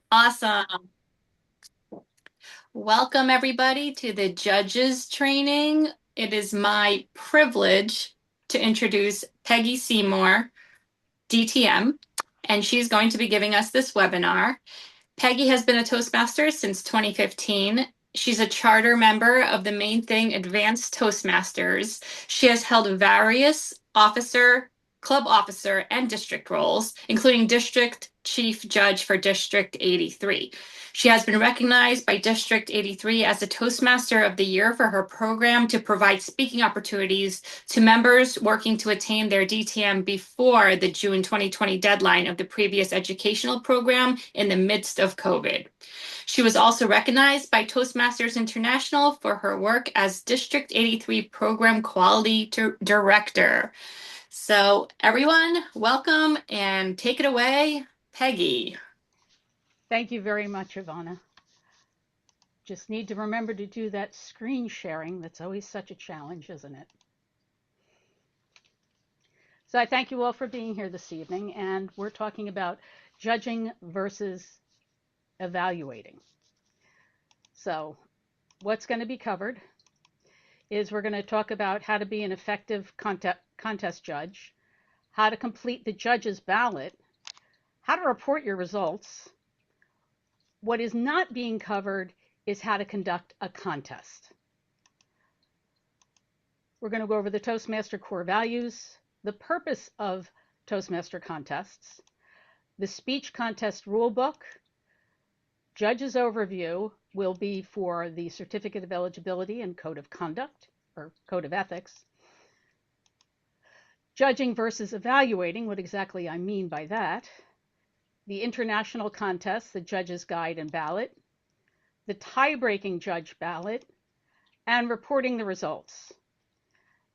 Awesome. Welcome, everybody, to the Judges Training. It is my privilege to introduce Peggy Seymour, DTM, and she's going to be giving us this webinar. Peggy has been a Toastmaster since 2015. She's a charter member of the Main Thing Advanced Toastmasters. She has held various officer, club officer, and district roles, including District Chief Judge for District 83. She has been recognized by District 83 as the Toastmaster of the Year for her program to provide speaking opportunities to members working to attain their DTM before the June 2020 deadline of the previous educational program in the midst of COVID. She was also recognized by Toastmasters International for her work as District 83 Program Quality Director. So, everyone, welcome and take it away, Peggy. Thank you very much, Ivana. Just need to remember to do that screen sharing. That's always such a challenge, isn't it? So I thank you all for being here this evening, and we're talking about judging versus evaluating. So what's going to be covered is we're going to talk about how to be an effective contest judge, how to complete the judge's ballot, how to report your results. What is not being covered is how to conduct a contest. We're going to go over the Toastmaster core values, the purpose of Toastmaster contests, the speech contest rulebook. Judge's overview will be for the Certificate of Eligibility and Code of Conduct, or Code of Ethics. Judging versus evaluating, what exactly I mean by that. The international contest, the Judge's Guide and Ballot. The tie-breaking judge ballot, and reporting the results.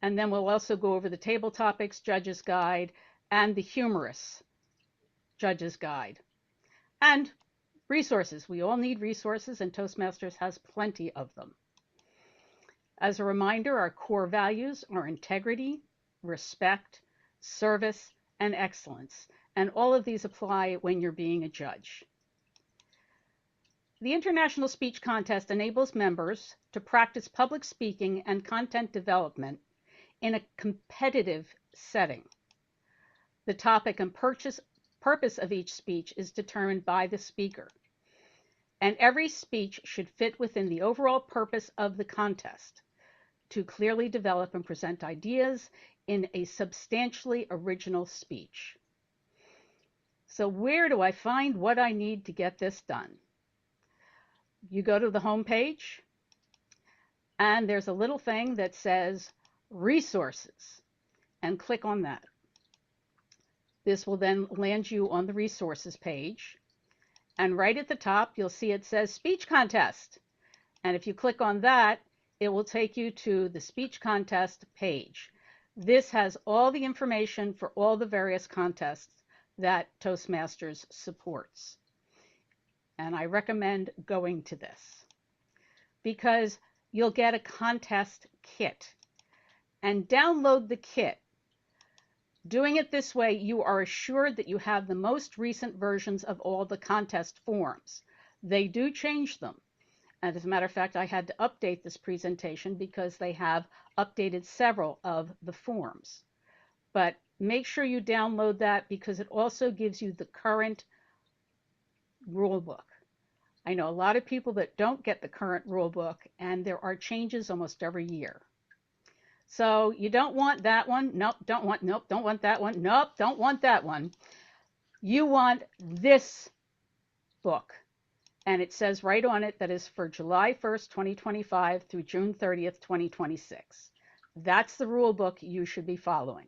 And then we'll also go over the table topics, Judge's Guide, and the humorous Judge's Guide. And resources. We all need resources, and Toastmasters has plenty of them. As a reminder, our core values are integrity, respect, service, and excellence. And all of these apply when you're being a judge. The International Speech Contest enables members to practice public speaking and content development in a competitive setting. The topic and purpose of each speech is determined by the speaker, and every speech should fit within the overall purpose of the contest to clearly develop and present ideas in a substantially original speech. So where do I find what I need to get this done? You go to the home page, and there's a little thing that says resources, and click on that. This will then land you on the resources page, and right at the top you'll see it says speech contest, and if you click on that, it will take you to the speech contest page. This has all the information for all the various contests that Toastmasters supports. And I recommend going to this because you'll get a contest kit and download the kit. Doing it this way, you are assured that you have the most recent versions of all the contest forms. They do change them. And as a matter of fact, I had to update this presentation because they have updated several of the forms. But make sure you download that because it also gives you the current rule book. I know a lot of people that don't get the current rule book, and there are changes almost every year. So you don't want that one. Nope, don't want that one. Nope, don't want that one. You want this book. And it says right on it that is for July 1st, 2025 through June 30th, 2026. That's the rule book you should be following.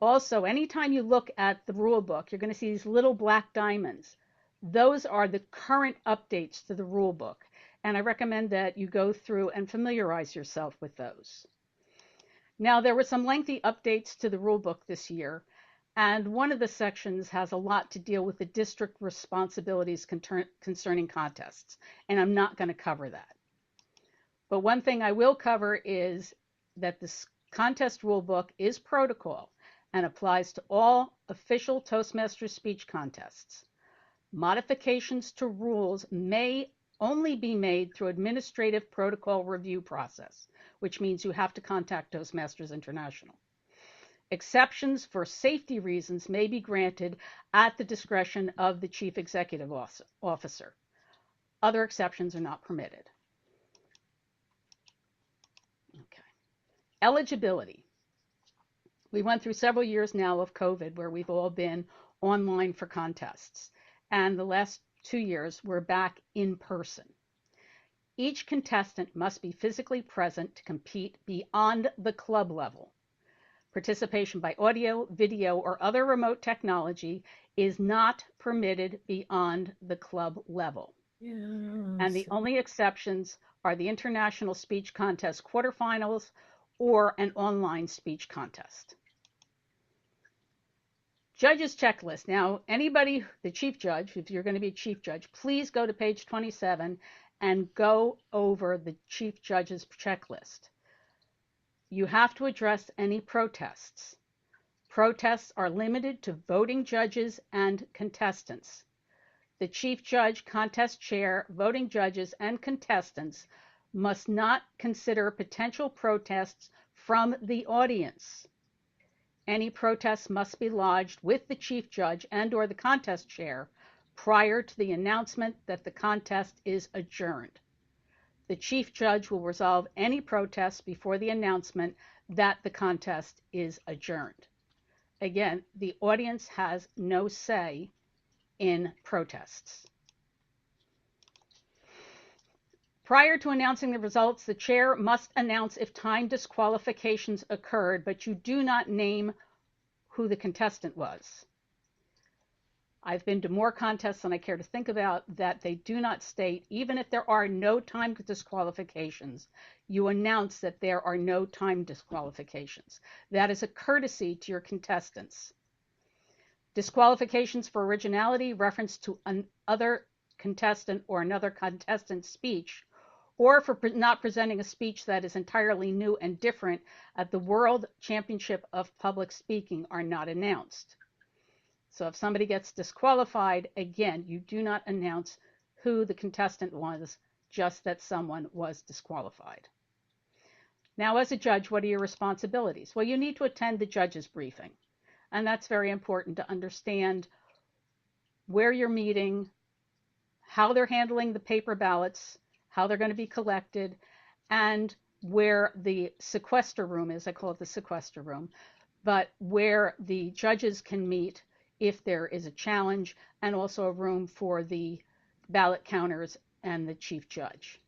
Also, anytime you look at the rule book, you're going to see these little black diamonds. Those are the current updates to the rule book, and I recommend that you go through and familiarize yourself with those. Now, there were some lengthy updates to the rule book this year, and one of the sections has a lot to deal with the district responsibilities concerning contests, and I'm not going to cover that. But one thing I will cover is that this contest rule book is protocol and applies to all official Toastmasters speech contests. Modifications to rules may only be made through administrative protocol review process, which means you have to contact Toastmasters International. Exceptions for safety reasons may be granted at the discretion of the Chief Executive Officer. Other exceptions are not permitted. Okay. Eligibility. We went through several years now of COVID where we've all been online for contests. And the last 2 years, we're back in person. Each contestant must be physically present to compete beyond the club level. Participation by audio, video, or other remote technology is not permitted beyond the club level. Yes. And the only exceptions are the International Speech Contest quarterfinals or an online speech contest. Judges checklist. Now, anybody, the chief judge, if you're going to be a chief judge, please go to page 27 and go over the chief judge's checklist. You have to address any protests. Protests are limited to voting judges and contestants. The chief judge, contest chair, voting judges, and contestants must not consider potential protests from the audience. Any protests must be lodged with the chief judge and/or the contest chair prior to the announcement that the contest is adjourned. The chief judge will resolve any protests before the announcement that the contest is adjourned. Again, the audience has no say in protests. Prior to announcing the results, the chair must announce if time disqualifications occurred, but you do not name who the contestant was. I've been to more contests than I care to think about that they do not state, even if there are no time disqualifications, you announce that there are no time disqualifications. That is a courtesy to your contestants. Disqualifications for originality, reference to another contestant or another contestant's speech, or for not presenting a speech that is entirely new and different at the World Championship of Public Speaking are not announced. So if somebody gets disqualified, again, you do not announce who the contestant was, just that someone was disqualified. Now, as a judge, what are your responsibilities? Well, you need to attend the judge's briefing. And that's very important to understand where you're meeting, how they're handling the paper ballots, how they're going to be collected, and where the sequester room is. I call it the sequester room, but where the judges can meet if there is a challenge, and also a room for the ballot counters and the chief judge.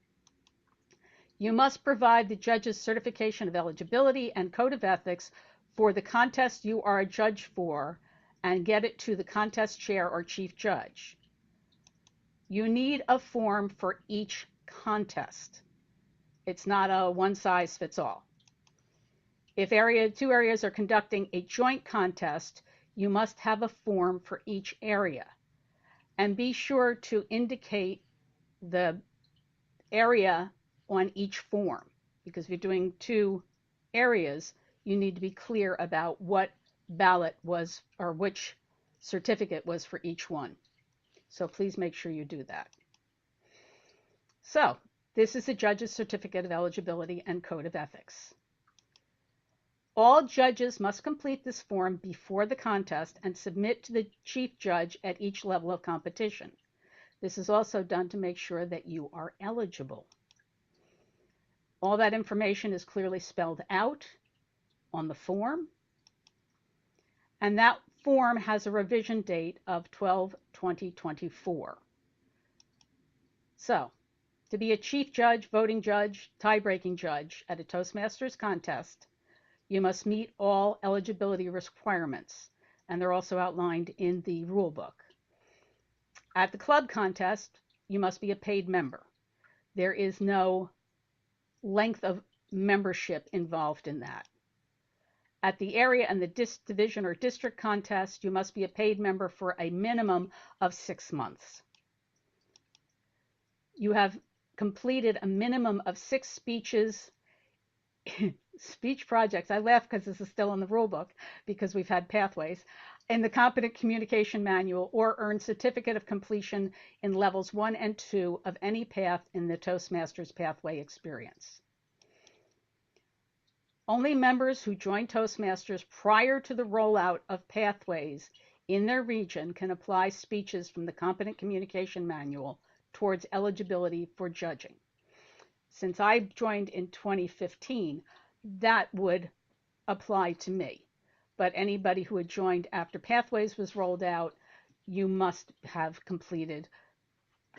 You must provide the judge's certification of eligibility and code of ethics for the contest you are a judge for and get it to the contest chair or chief judge. You need a form for each contest. It's not a one size fits all. If two areas are conducting a joint contest, you must have a form for each area. And be sure to indicate the area on each form, because if you're doing two areas, you need to be clear about what ballot was or which certificate was for each one. So please make sure you do that. So this is the judge's certificate of eligibility and code of ethics. All judges must complete this form before the contest and submit to the chief judge at each level of competition. This is also done to make sure that you are eligible. All that information is clearly spelled out on the form, and that form has a revision date of 12/20/24. So, to be a chief judge, voting judge, tie-breaking judge at a Toastmasters contest, you must meet all eligibility requirements, and they're also outlined in the rule book. At the club contest, you must be a paid member. There is no length of membership involved in that. At the area and the division or district contest, you must be a paid member for a minimum of 6 months. You have completed a minimum of 6 speeches, speech projects. I laugh because this is still in the rule book because we've had pathways. in the Competent Communication Manual or earn certificate of completion in levels 1 and 2 of any path in the Toastmasters Pathway experience. Only members who join Toastmasters prior to the rollout of pathways in their region can apply speeches from the Competent Communication Manual towards eligibility for judging. Since I joined in 2015, that would apply to me. But anybody who had joined after Pathways was rolled out, you must have completed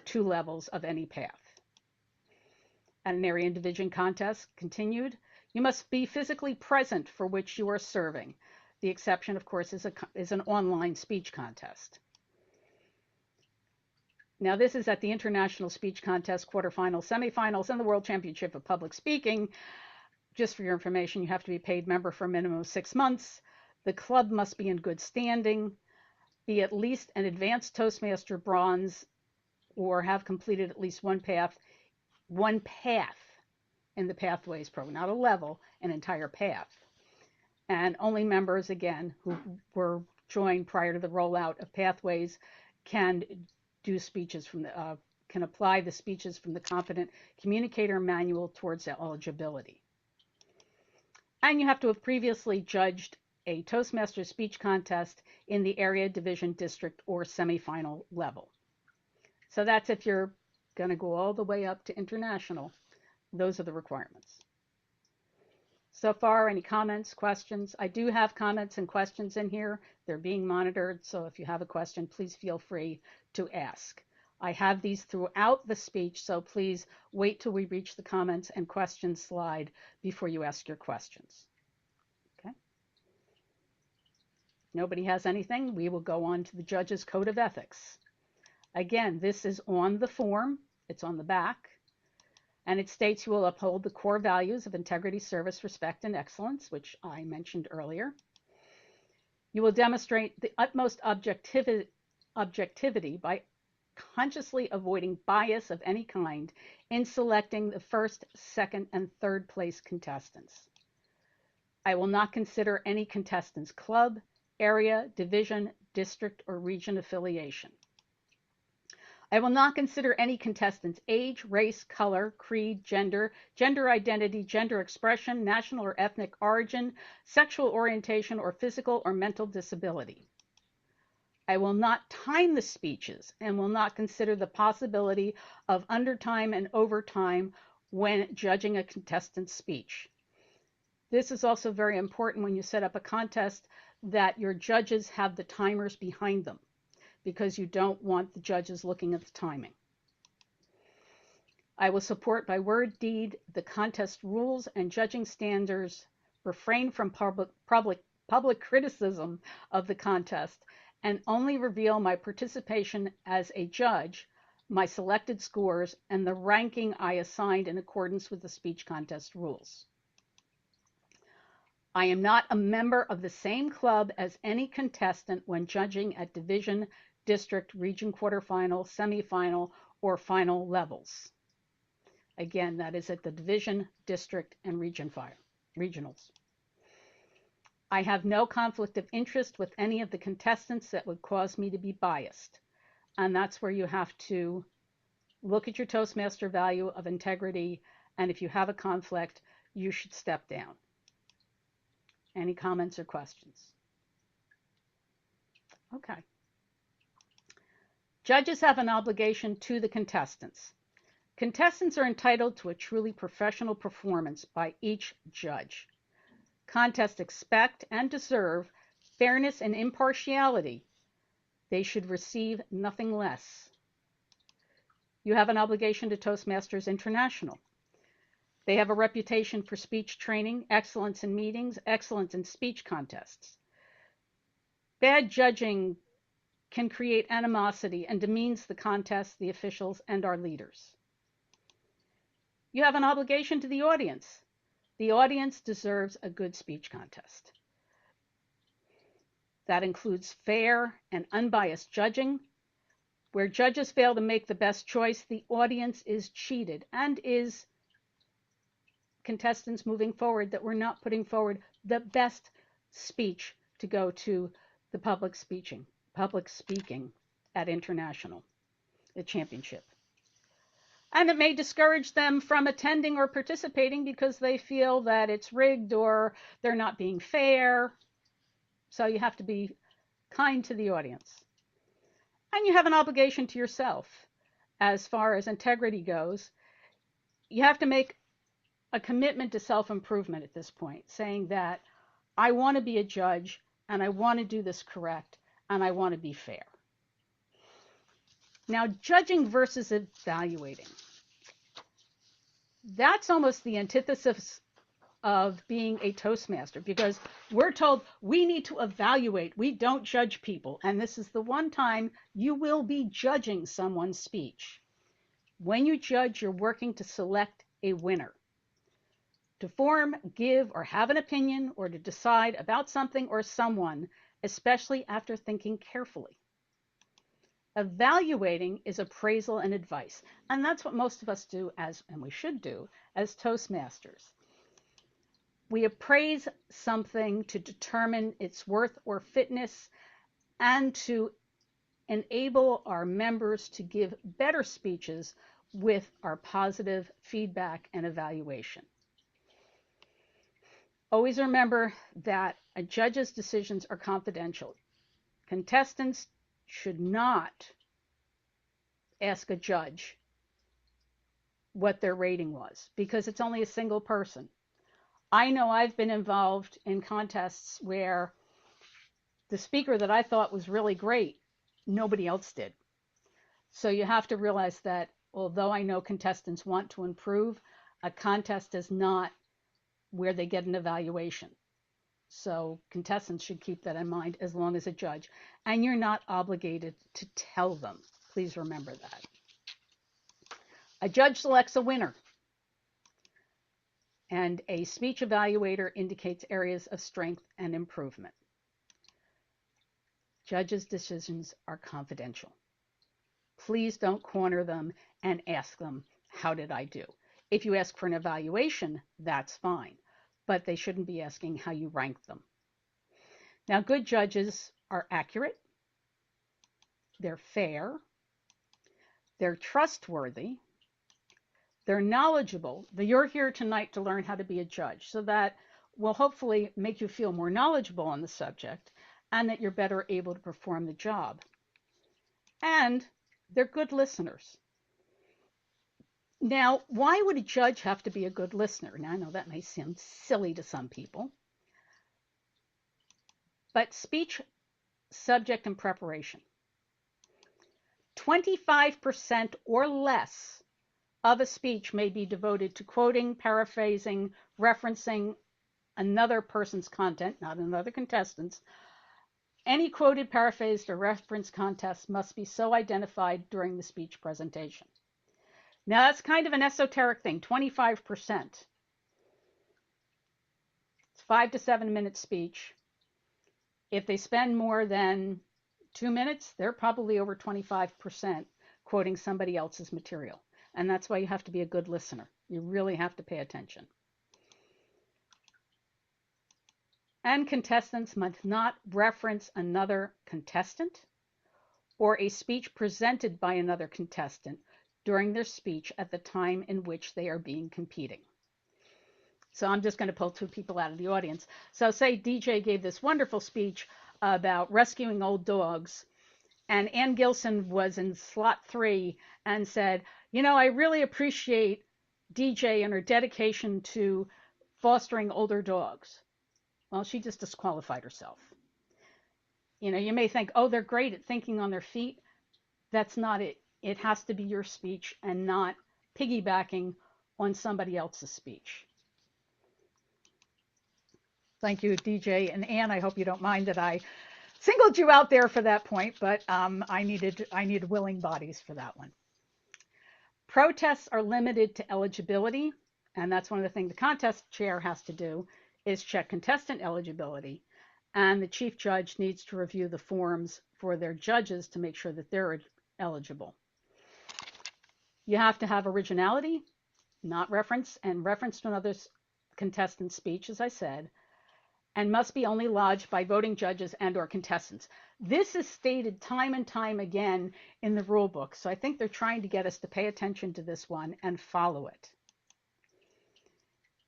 2 levels of any path. At an area and division contest continued, you must be physically present for which you are serving. The exception, of course, is an online speech contest. Now, this is at the International Speech Contest quarterfinals, semifinals, and the World Championship of Public Speaking. Just for your information, you have to be a paid member for a minimum of 6 months. The club must be in good standing, be at least an advanced Toastmaster bronze, or have completed at least one path in the Pathways program, not a level, an entire path. And only members, again, who were joined prior to the rollout of Pathways can do speeches from the can apply the speeches from the Competent Communicator Manual towards eligibility. And you have to have previously judged a Toastmasters speech contest in the area, division, district, or semifinal level. So that's if you're going to go all the way up to international. Those are the requirements. So far, any comments, questions? I do have comments and questions in here. They're being monitored, so if you have a question, please feel free to ask. I have these throughout the speech, so please wait till we reach the comments and questions slide before you ask your questions. Okay? Nobody has anything? We will go on to the Judges Code of Ethics. Again, this is on the form. It's on the back. And it states you will uphold the core values of integrity, service, respect, and excellence, which I mentioned earlier. You will demonstrate the utmost objectivity by consciously avoiding bias of any kind in selecting the first, second, and third place contestants. I will not consider any contestant's club, area, division, district, or region affiliation. I will not consider any contestant's age, race, color, creed, gender identity, gender expression, national or ethnic origin, sexual orientation, or physical or mental disability. I will not time the speeches and will not consider the possibility of undertime and overtime when judging a contestant's speech. This is also very important when you set up a contest that your judges have the timers behind them, because you don't want the judges looking at the timing. I will support by word, deed, the contest rules and judging standards, refrain from public criticism of the contest, and only reveal my participation as a judge, my selected scores, and the ranking I assigned in accordance with the speech contest rules. I am not a member of the same club as any contestant when judging at division, district, region quarterfinal, semifinal, or final levels. Again, that is at the division, district, and regionals. I have no conflict of interest with any of the contestants that would cause me to be biased. And that's where you have to look at your Toastmaster value of integrity, and if you have a conflict, you should step down. Any comments or questions? Okay. Judges have an obligation to the contestants. Contestants are entitled to a truly professional performance by each judge. Contests expect and deserve fairness and impartiality. They should receive nothing less. You have an obligation to Toastmasters International. They have a reputation for speech training, excellence in meetings, excellence in speech contests. Bad judging can create animosity and demeans the contest, the officials, and our leaders. You have an obligation to the audience. The audience deserves a good speech contest. That includes fair and unbiased judging. Where judges fail to make the best choice, the audience is cheated and is contestants moving forward that we're not putting forward the best speech to go to the public speaking at international, the championship. And it may discourage them from attending or participating because they feel that it's rigged or they're not being fair. So you have to be kind to the audience. And you have an obligation to yourself as far as integrity goes. You have to make a commitment to self-improvement at this point, saying that I want to be a judge and I want to do this correct and I want to be fair. Now, judging versus evaluating. That's almost the antithesis of being a Toastmaster, because we're told we need to evaluate. We don't judge people. And this is the one time you will be judging someone's speech. When you judge, you're working to select a winner, to form, give, or have an opinion, or to decide about something or someone, especially after thinking carefully. Evaluating is appraisal and advice, and that's what most of us do, and we should do, as Toastmasters. We appraise something to determine its worth or fitness and to enable our members to give better speeches with our positive feedback and evaluation. Always remember that a judge's decisions are confidential. Contestants should not ask a judge what their rating was, because it's only a single person. I know I've been involved in contests where the speaker that I thought was really great, nobody else did. So you have to realize that although I know contestants want to improve, a contest is not where they get an evaluation. So contestants should keep that in mind as long as a judge. And you're not obligated to tell them. Please remember that. A judge selects a winner, and a speech evaluator indicates areas of strength and improvement. Judges' decisions are confidential. Please don't corner them and ask them, how did I do? If you ask for an evaluation, that's fine, but they shouldn't be asking how you rank them. Now, good judges are accurate, they're fair, they're trustworthy, they're knowledgeable. You're here tonight to learn how to be a judge, so that will hopefully make you feel more knowledgeable on the subject and that you're better able to perform the job. And they're good listeners. Now, why would a judge have to be a good listener? Now, I know that may seem silly to some people, but speech, subject, and preparation. 25% or less of a speech may be devoted to quoting, paraphrasing, referencing another person's content, not another contestant's. Any quoted, paraphrased, or referenced content must be so identified during the speech presentation. Now, that's kind of an esoteric thing, 25%. It's 5 to 7 minute speech. If they spend more than 2 minutes, they're probably over 25% quoting somebody else's material. And that's why you have to be a good listener. You really have to pay attention. And contestants must not reference another contestant or a speech presented by another contestant during their speech at the time in which they are being competing. So I'm just going to pull two people out of the audience. So say DJ gave this wonderful speech about rescuing old dogs, and Ann Gilson was in slot 3 and said, you know, I really appreciate DJ and her dedication to fostering older dogs. Well, she just disqualified herself. You know, you may think, oh, they're great at thinking on their feet. That's not it. It has to be your speech and not piggybacking on somebody else's speech. Thank you, DJ. And Ann, I hope you don't mind that I singled you out there for that point, but I needed willing bodies for that one. Protests are limited to eligibility, and that's one of the things the contest chair has to do, is check contestant eligibility, and the chief judge needs to review the forms for their judges to make sure that they're eligible. You have to have originality, not reference, and reference to another contestant's speech, as I said, and must be only lodged by voting judges and/or contestants. This is stated time and time again in the rule book, so I think they're trying to get us to pay attention to this one and follow it.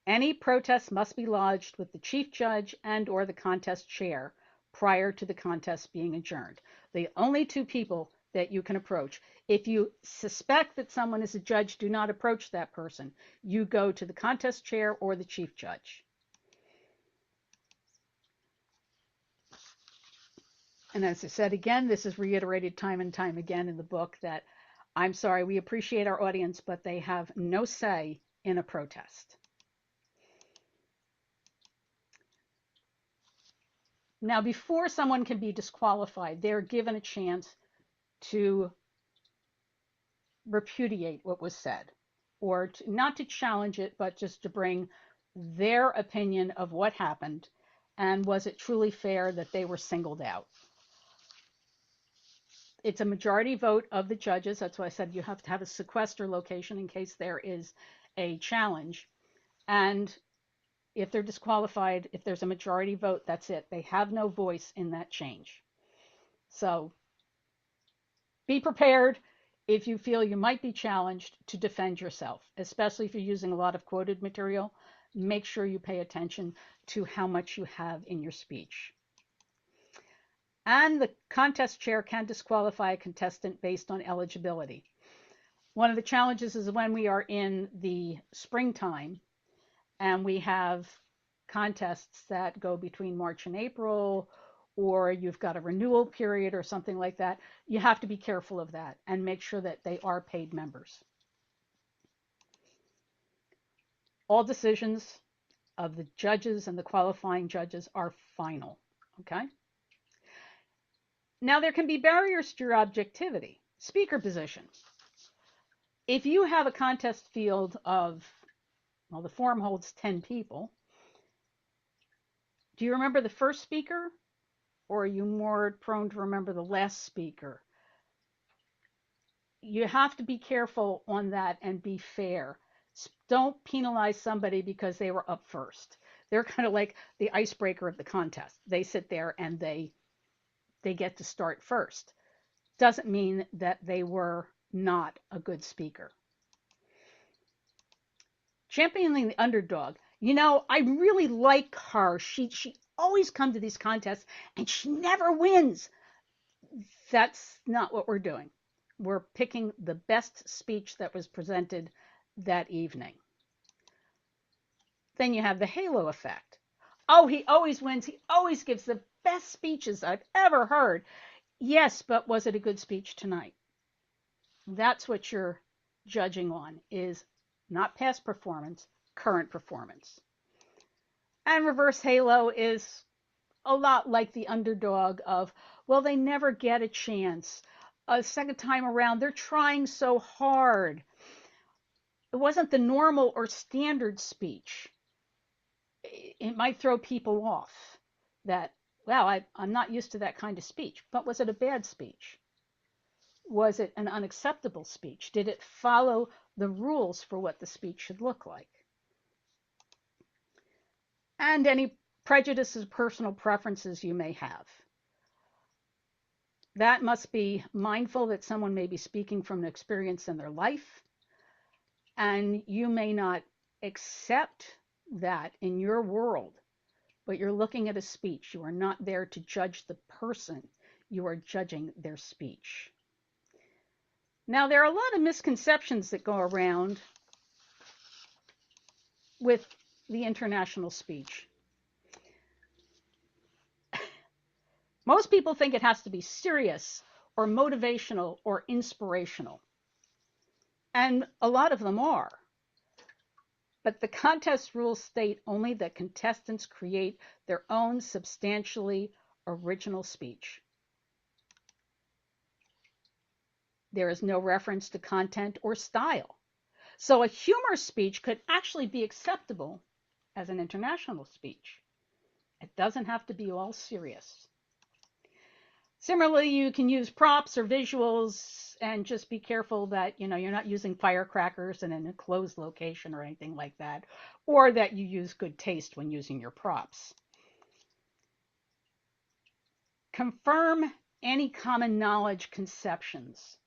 Any protest must be lodged with the chief judge and/or the contest chair prior to the contest being adjourned. The only two people that you can approach. If you suspect that someone is a judge, do not approach that person. You go to the contest chair or the chief judge. And as I said again, this is reiterated time and time again in the book that I'm sorry, we appreciate our audience, but they have no say in a protest. Now, before someone can be disqualified, they're given a chance to repudiate what was said, or not to challenge it, but just to bring their opinion of what happened, and was it truly fair that they were singled out. It's a majority vote of the judges. That's why I said you have to have a sequester location in case there is a challenge. And if they're disqualified, if there's a majority vote, that's it. They have no voice in that change. So be prepared if you feel you might be challenged to defend yourself, especially if you're using a lot of quoted material. Make sure you pay attention to how much you have in your speech. And the contest chair can disqualify a contestant based on eligibility. One of the challenges is when we are in the springtime and we have contests that go between March and April, or you've got a renewal period or something like that. You have to be careful of that and make sure that they are paid members. All decisions of the judges and the qualifying judges are final, okay? Now, there can be barriers to your objectivity. Speaker position. If you have a contest field of, well, the forum holds 10 people, do you remember the first speaker, or are you more prone to remember the last speaker? You have to be careful on that and be fair. Don't penalize somebody because they were up first. They're kind of like the icebreaker of the contest. They sit there and they get to start first. Doesn't mean that they were not a good speaker. Championing the underdog. You know, I really like her. She always comes to these contests and she never wins. That's not what we're doing. We're picking the best speech that was presented that evening. Then you have the halo effect. Oh, he always wins. He always gives the best speeches I've ever heard. Yes, but was it a good speech tonight? That's what you're judging on, is not past performance, current performance. And reverse halo is a lot like the underdog of, well, they never get a chance. A second time around, they're trying so hard. It wasn't the normal or standard speech. It might throw people off that, wow, I'm not used to that kind of speech. But was it a bad speech? Was it an unacceptable speech? Did it follow the rules for what the speech should look like? And any prejudices, personal preferences you may have. That must be mindful that someone may be speaking from an experience in their life, and you may not accept that in your world, but you're looking at a speech. You are not there to judge the person. You are judging their speech. Now, there are a lot of misconceptions that go around with the international speech. Most people think it has to be serious or motivational or inspirational. And a lot of them are. But the contest rules state only that contestants create their own substantially original speech. There is no reference to content or style. So a humor speech could actually be acceptable as an international speech. It doesn't have to be all serious. Similarly, you can use props or visuals, and just be careful that you're not using firecrackers in an enclosed location or anything like that, or that you use good taste when using your props. Confirm any common knowledge conceptions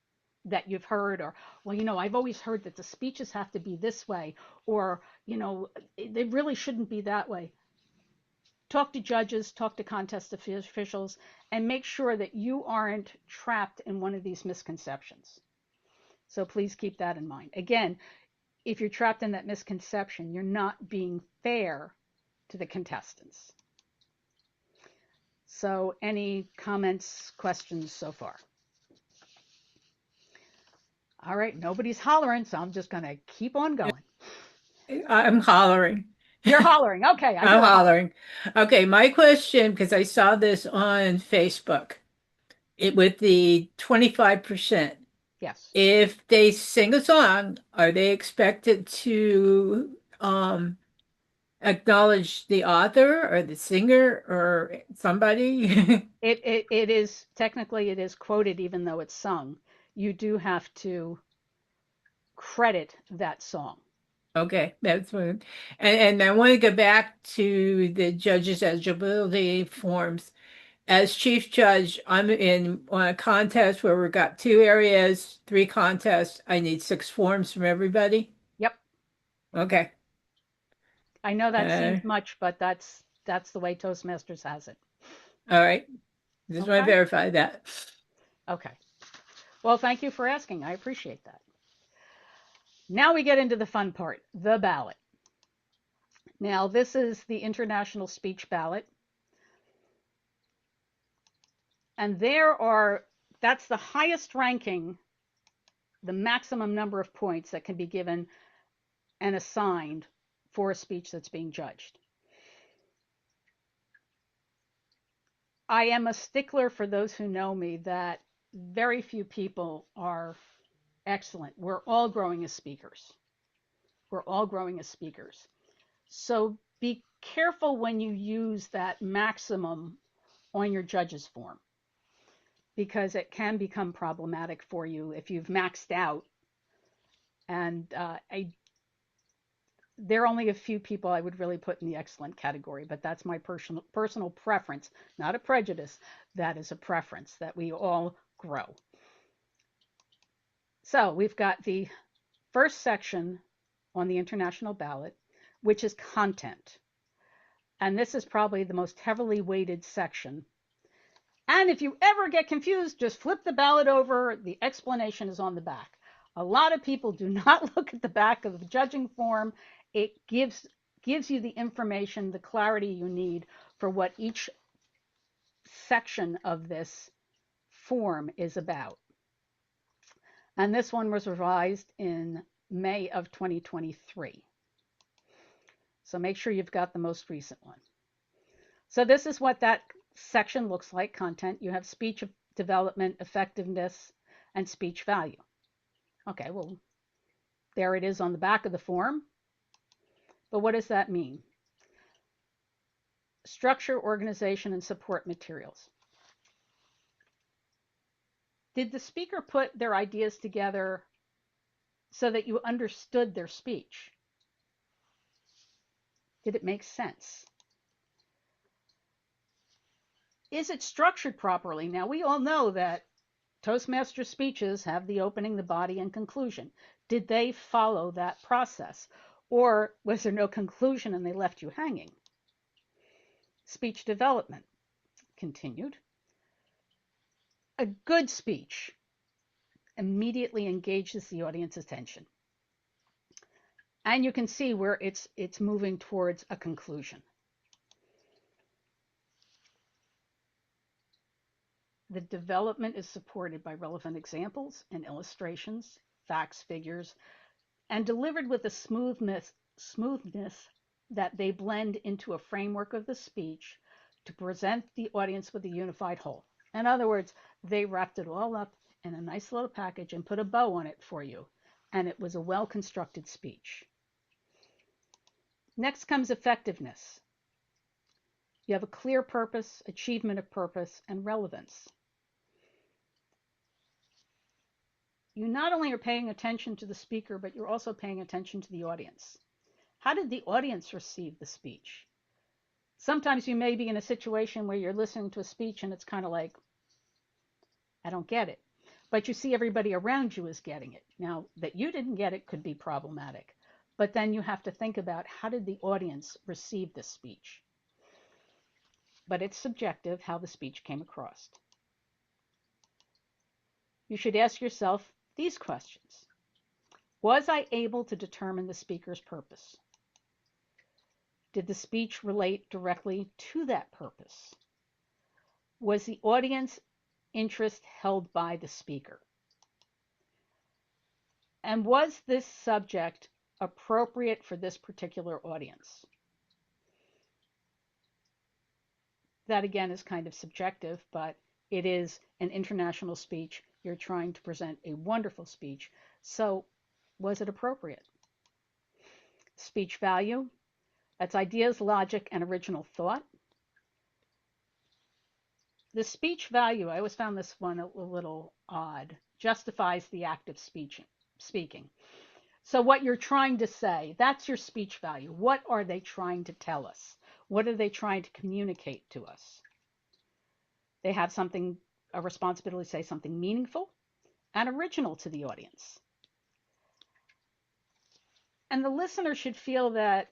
that you've heard, or, well, I've always heard that the speeches have to be this way, or, they really shouldn't be that way. Talk to judges, talk to contest officials, and make sure that you aren't trapped in one of these misconceptions. So please keep that in mind. Again, if you're trapped in that misconception, you're not being fair to the contestants. So any comments, questions so far? All right, nobody's hollering, so I'm just going to keep on going. I'm hollering. You're hollering. Okay, I I'm hear a holler. hollering. Okay, my question, because I saw this on Facebook, with the 25%. Yes. If they sing a song, are they expected to acknowledge the author or the singer or somebody? It is technically it is quoted even though it's sung. You do have to credit that song. Okay, that's what. And I want to go back to the judges' eligibility forms. As chief judge, I'm in on a contest where we've got 2 areas, 3 contests. I need 6 forms from everybody. Yep. Okay. I know that Uh, seems much, but that's the way Toastmasters has it. all right. Just want to Okay? verify that. Okay. Well, thank you for asking. I appreciate that. Now we get into the fun part, the ballot. Now, this is the International Speech Ballot. And that's the highest ranking, the maximum number of points that can be given and assigned for a speech that's being judged. I am a stickler, for those who know me, that very few people are excellent. We're all growing as speakers. We're all growing as speakers. So be careful when you use that maximum on your judge's form, because it can become problematic for you if you've maxed out. And there are only a few people I would really put in the excellent category, but that's my personal preference, not a prejudice. That is a preference that we all grow. So we've got the first section on the international ballot, which is content. And this is probably the most heavily weighted section. And if you ever get confused, just flip the ballot over. The explanation is on the back. A lot of people do not look at the back of the judging form. It gives you the information, the clarity you need for what each section of this form is about. And this one was revised in May of 2023. So make sure you've got the most recent one. So this is what that section looks like, content. You have speech development, effectiveness, and speech value. Okay, well, there it is on the back of the form. But what does that mean? Structure, organization, and support materials. Did the speaker put their ideas together so that you understood their speech? Did it make sense? Is it structured properly? Now, we all know that Toastmaster speeches have the opening, the body, and conclusion. Did they follow that process? Or was there no conclusion and they left you hanging? Speech development continued. A good speech immediately engages the audience's attention. And you can see where it's moving towards a conclusion. The development is supported by relevant examples and illustrations, facts, figures, and delivered with a smoothness that they blend into a framework of the speech to present the audience with a unified whole. In other words, they wrapped it all up in a nice little package and put a bow on it for you, and it was a well-constructed speech. Next comes effectiveness. You have a clear purpose, achievement of purpose, and relevance. You not only are paying attention to the speaker, but you're also paying attention to the audience. How did the audience receive the speech? Sometimes you may be in a situation where you're listening to a speech and it's kind of like, I don't get it. But you see everybody around you is getting it. Now, that you didn't get it could be problematic. But then you have to think about, how did the audience receive this speech? But it's subjective how the speech came across. You should ask yourself these questions. Was I able to determine the speaker's purpose? Did the speech relate directly to that purpose? Was the audience interest held by the speaker? And was this subject appropriate for this particular audience? That again is kind of subjective, but it is an international speech. You're trying to present a wonderful speech. So was it appropriate? Speech value. That's ideas, logic, and original thought. The speech value, I always found this one a little odd, justifies the act of speaking. So what you're trying to say, that's your speech value. What are they trying to tell us? What are they trying to communicate to us? They have something, a responsibility to say something meaningful and original to the audience. And the listener should feel that,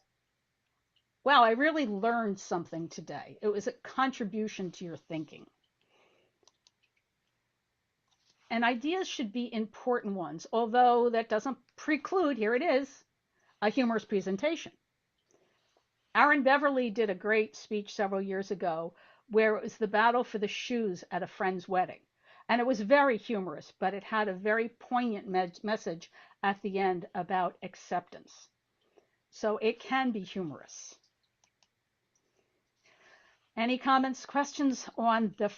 wow, I really learned something today. It was a contribution to your thinking. And ideas should be important ones, although that doesn't preclude, here it is, a humorous presentation. Aaron Beverly did a great speech several years ago where it was the battle for the shoes at a friend's wedding. And it was very humorous, but it had a very poignant message at the end about acceptance. So it can be humorous. Any comments, questions on the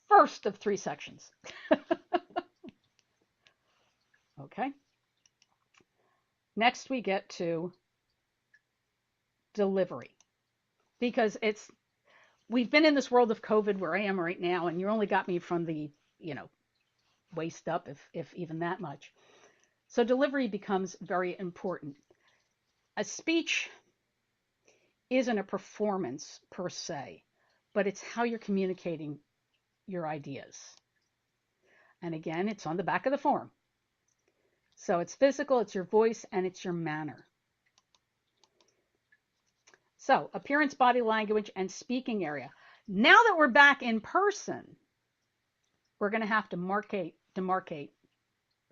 first of 3 sections? Okay. Next we get to delivery, because we've been in this world of COVID where I am right now, and you only got me from the, waist up, if even that much. So delivery becomes very important. A speech isn't a performance per se, but it's how you're communicating your ideas. And again, it's on the back of the form. So it's physical, it's your voice, and it's your manner. So appearance, body language, and speaking area. Now that we're back in person, we're going to have to demarcate.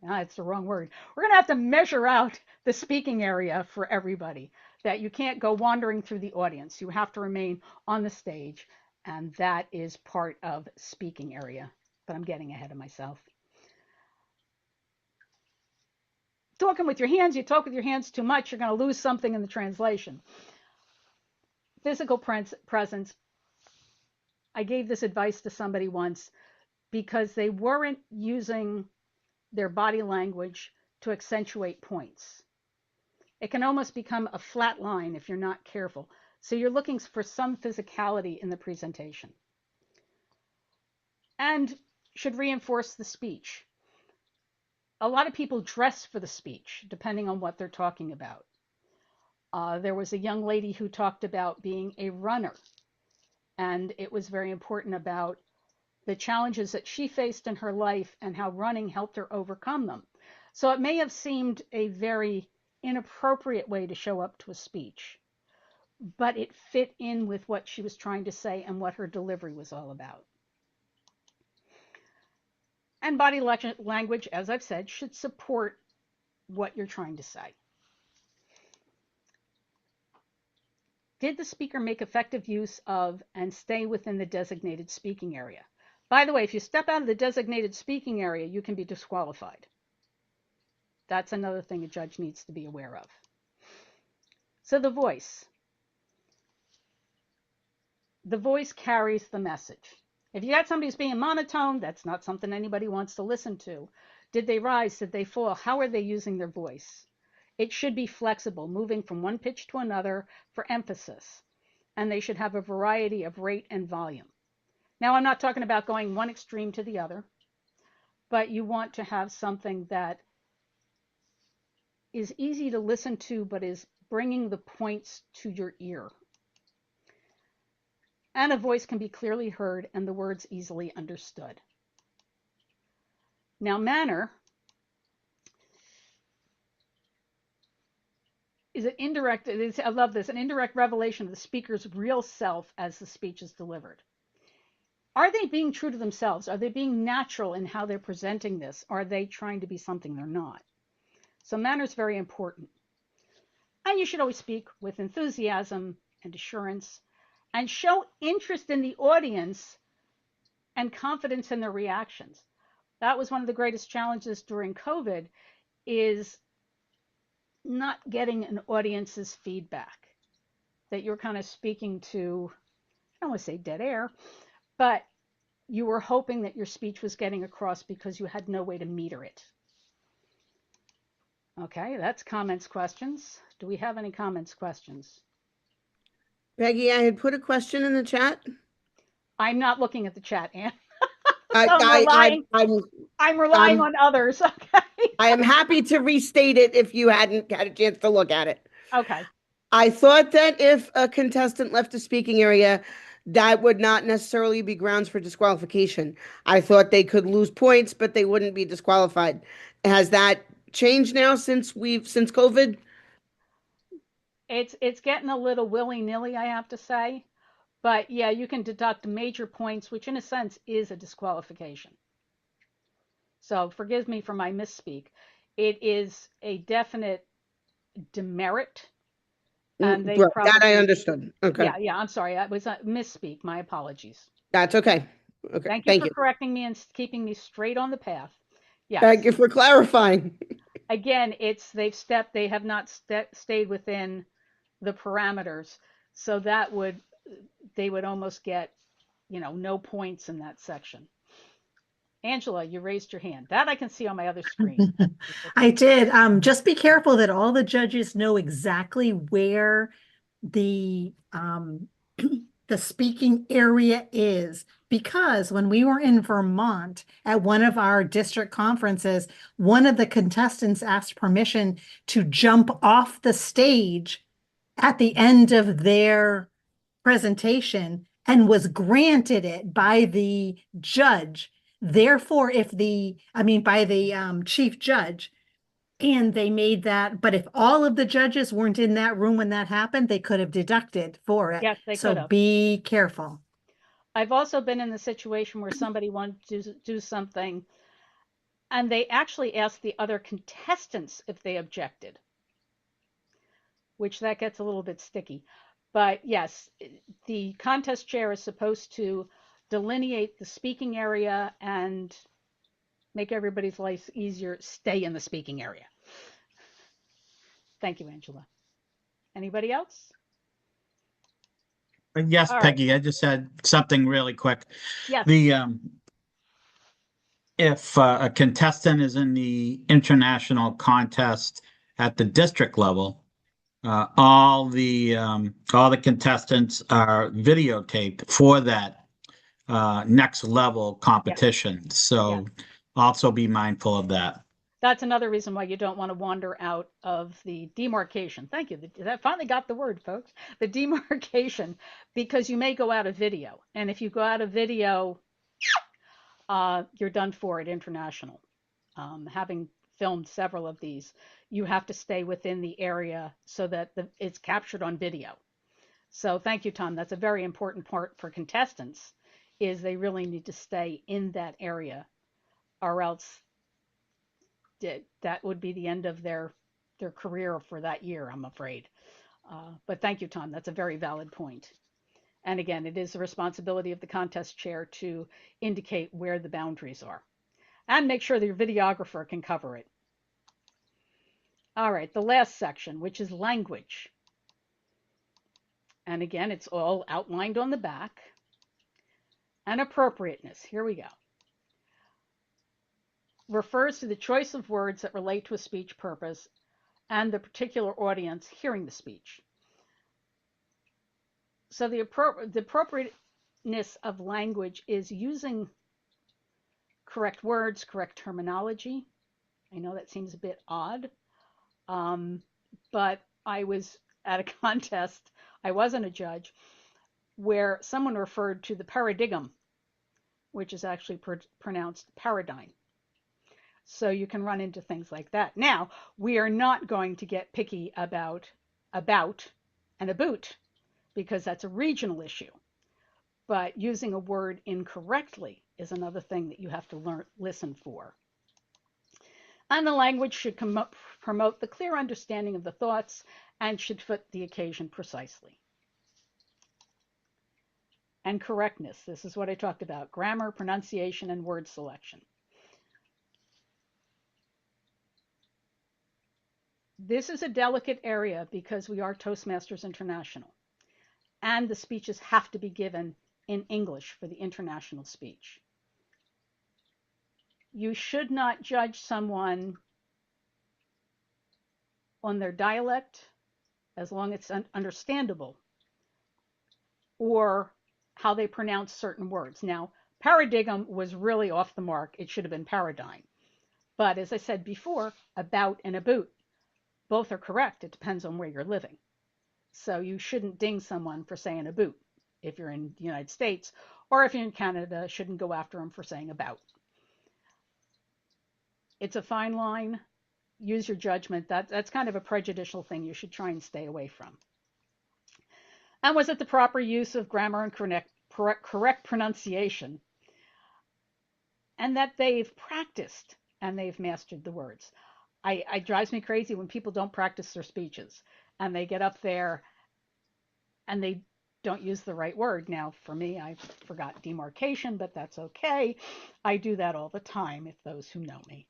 It's the wrong word. We're going to have to measure out the speaking area for everybody, that you can't go wandering through the audience. You have to remain on the stage, and that is part of speaking area. But I'm getting ahead of myself. Talking with your hands, you talk with your hands too much, you're going to lose something in the translation. Physical presence. I gave this advice to somebody once because they weren't using their body language to accentuate points. It can almost become a flat line if you're not careful. So you're looking for some physicality in the presentation. And should reinforce the speech. A lot of people dress for the speech, depending on what they're talking about. There was a young lady who talked about being a runner, and it was very important about the challenges that she faced in her life and how running helped her overcome them. So it may have seemed a very inappropriate way to show up to a speech, but it fit in with what she was trying to say and what her delivery was all about. And body language, as I've said, should support what you're trying to say. Did the speaker make effective use of and stay within the designated speaking area? By the way, if you step out of the designated speaking area, you can be disqualified. That's another thing a judge needs to be aware of. So the voice. The voice carries the message. If you got somebody who's being monotone, that's not something anybody wants to listen to. Did they rise? Did they fall? How are they using their voice? It should be flexible, moving from one pitch to another for emphasis. And they should have a variety of rate and volume. Now, I'm not talking about going one extreme to the other, but you want to have something that is easy to listen to, but is bringing the points to your ear. and a voice can be clearly heard and the words easily understood. Now, manner is an indirect, I love this, an indirect revelation of the speaker's real self as the speech is delivered. Are they being true to themselves? Are they being natural in how they're presenting this? Are they trying to be something they're not? So manner is very important. And you should always speak with enthusiasm and assurance and show interest in the audience and confidence in their reactions. That was one of the greatest challenges during COVID, is not getting an audience's feedback, that you're kind of speaking to, I don't want to say dead air, but you were hoping that your speech was getting across because you had no way to meter it. Okay, that's comments, questions. Do we have any comments, questions? Peggy, I had put a question in the chat. I'm not looking at the chat, Ann. I, I'm relying on others. Okay. I am happy to restate it if you hadn't had a chance to look at it. Okay. I thought that if a contestant left a speaking area, that would not necessarily be grounds for disqualification. I thought they could lose points, but they wouldn't be disqualified. Has that changed now since COVID? It's getting a little willy-nilly, I have to say. But yeah, you can deduct major points, which in a sense is a disqualification. So forgive me for my misspeak. It is a definite demerit. And they probably, that I understood. Okay. Yeah, I'm sorry. I was a misspeak. My apologies. That's okay. Okay. Thank you for correcting me and keeping me straight on the path. Yes. Thank you for clarifying. Again, they have not stayed within the parameters. So they would almost get, no points in that section. Angela, you raised your hand. That I can see on my other screen. I did. Just be careful that all the judges know exactly where the the speaking area is, because when we were in Vermont at one of our district conferences, one of the contestants asked permission to jump off the stage at the end of their presentation and was granted it by the judge. Therefore, by the chief judge, and they made that, but if all of the judges weren't in that room when that happened, they could have deducted for it. Yes, they could So have. be careful. I've also been in the situation where somebody wanted to do something and they actually asked the other contestants if they objected, which that gets a little bit sticky. But yes, the contest chair is supposed to delineate the speaking area and make everybody's life easier, stay in the speaking area. Thank you, Angela. Anybody else? Yes, Peggy, I just had something really quick. Yes. If a contestant is in the international contest at the district level, all the contestants are videotaped for that next level competition. Yes. So also be mindful of that. That's another reason why you don't want to wander out of the demarcation. Thank you. That finally got the word, folks. The demarcation, because you may go out of video. And if you go out of video, you're done for at international. Having filmed several of these, you have to stay within the area so that it's captured on video. So thank you, Tom. That's a very important part for contestants, is they really need to stay in that area, or else that would be the end of their career for that year, I'm afraid. But thank you, Tom. That's a very valid point. And again, it is the responsibility of the contest chair to indicate where the boundaries are and make sure that your videographer can cover it. All right, the last section, which is language. And again, it's all outlined on the back. And appropriateness, here we go. Refers to the choice of words that relate to a speech purpose and the particular audience hearing the speech. So the appropriateness of language is using correct words, correct terminology. I know that seems a bit odd, but I was at a contest. I wasn't a judge, where someone referred to the paradigm, which is actually pronounced paradigm. So you can run into things like that. Now, we are not going to get picky about and about, because that's a regional issue. But using a word incorrectly is another thing that you have to listen for. And the language should promote the clear understanding of the thoughts and should fit the occasion precisely. And correctness. This is what I talked about: grammar, pronunciation, and word selection. This is a delicate area because we are Toastmasters International, and the speeches have to be given in English for the international speech. You should not judge someone on their dialect, as long as it's understandable, or how they pronounce certain words. Now, paradigm was really off the mark. It should have been paradigm. But as I said before, about and about, both are correct. It depends on where you're living. So you shouldn't ding someone for saying about if you're in the United States, or if you're in Canada, shouldn't go after them for saying about. It's a fine line. Use your judgment. That's kind of a prejudicial thing you should try and stay away from. And was it the proper use of grammar and correct pronunciation? And that they've practiced and they've mastered the words. It drives me crazy when people don't practice their speeches and they get up there and they don't use the right word. Now, for me, I forgot demarcation, but that's okay. I do that all the time, if those who know me.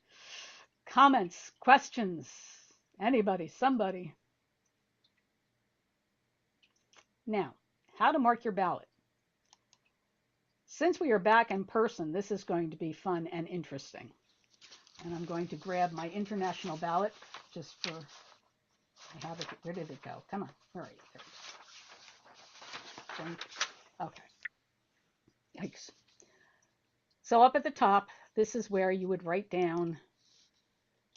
Comments, questions, anybody, somebody? Now, how to mark your ballot. Since we are back in person, this is going to be fun and interesting. And I'm going to grab my international ballot just for, I have it, where did it go? Come on, where are you? There it is. Okay. Yikes. So up at the top, this is where you would write down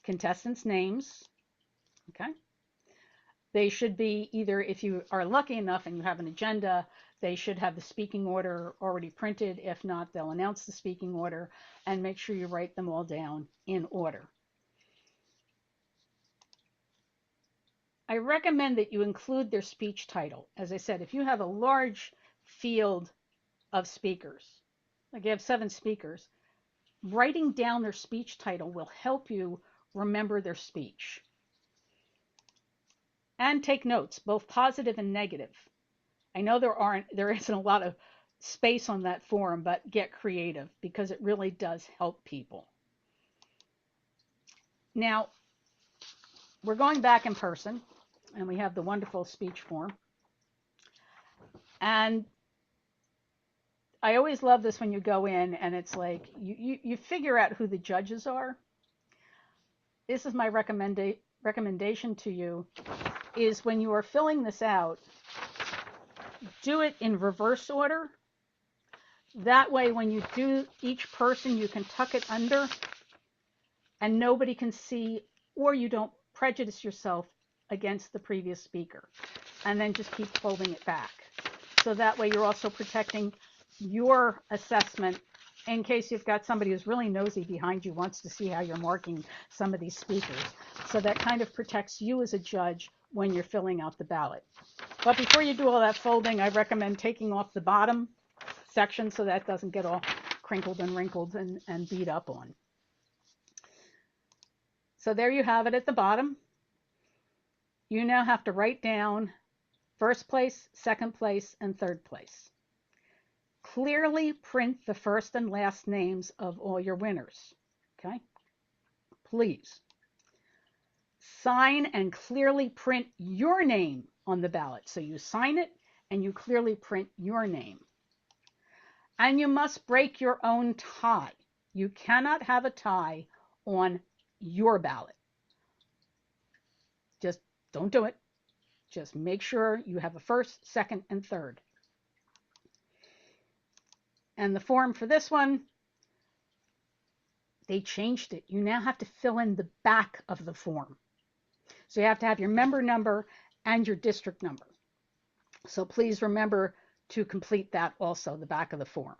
contestants' names. Okay. They should be either, if you are lucky enough and you have an agenda, they should have the speaking order already printed. If not, they'll announce the speaking order, and make sure you write them all down in order. I recommend that you include their speech title. As I said, if you have a large field of speakers, like you have 7 speakers, writing down their speech title will help you remember their speech. And take notes, both positive and negative. I know there isn't a lot of space on that form, but get creative because it really does help people. Now, we're going back in person, and we have the wonderful speech form. And I always love this when you go in and it's like you figure out who the judges are. This is my recommendation to you, is when you are filling this out, do it in reverse order. That way, when you do each person, you can tuck it under and nobody can see, or you don't prejudice yourself against the previous speaker. And then just keep folding it back. So that way you're also protecting your assessment in case you've got somebody who's really nosy behind you, wants to see how you're marking some of these speakers. So that kind of protects you as a judge when you're filling out the ballot. But before you do all that folding, I recommend taking off the bottom section so that doesn't get all crinkled and wrinkled and beat up on. So there you have it at the bottom. You now have to write down first place, second place, and third place. Clearly print the first and last names of all your winners. Okay? Please. Sign and clearly print your name on the ballot. So you sign it and you clearly print your name. And you must break your own tie. You cannot have a tie on your ballot. Just don't do it. Just make sure you have a first, second, and third. And the form for this one, they changed it. You now have to fill in the back of the form. So you have to have your member number and your district number. So please remember to complete that also, the back of the form.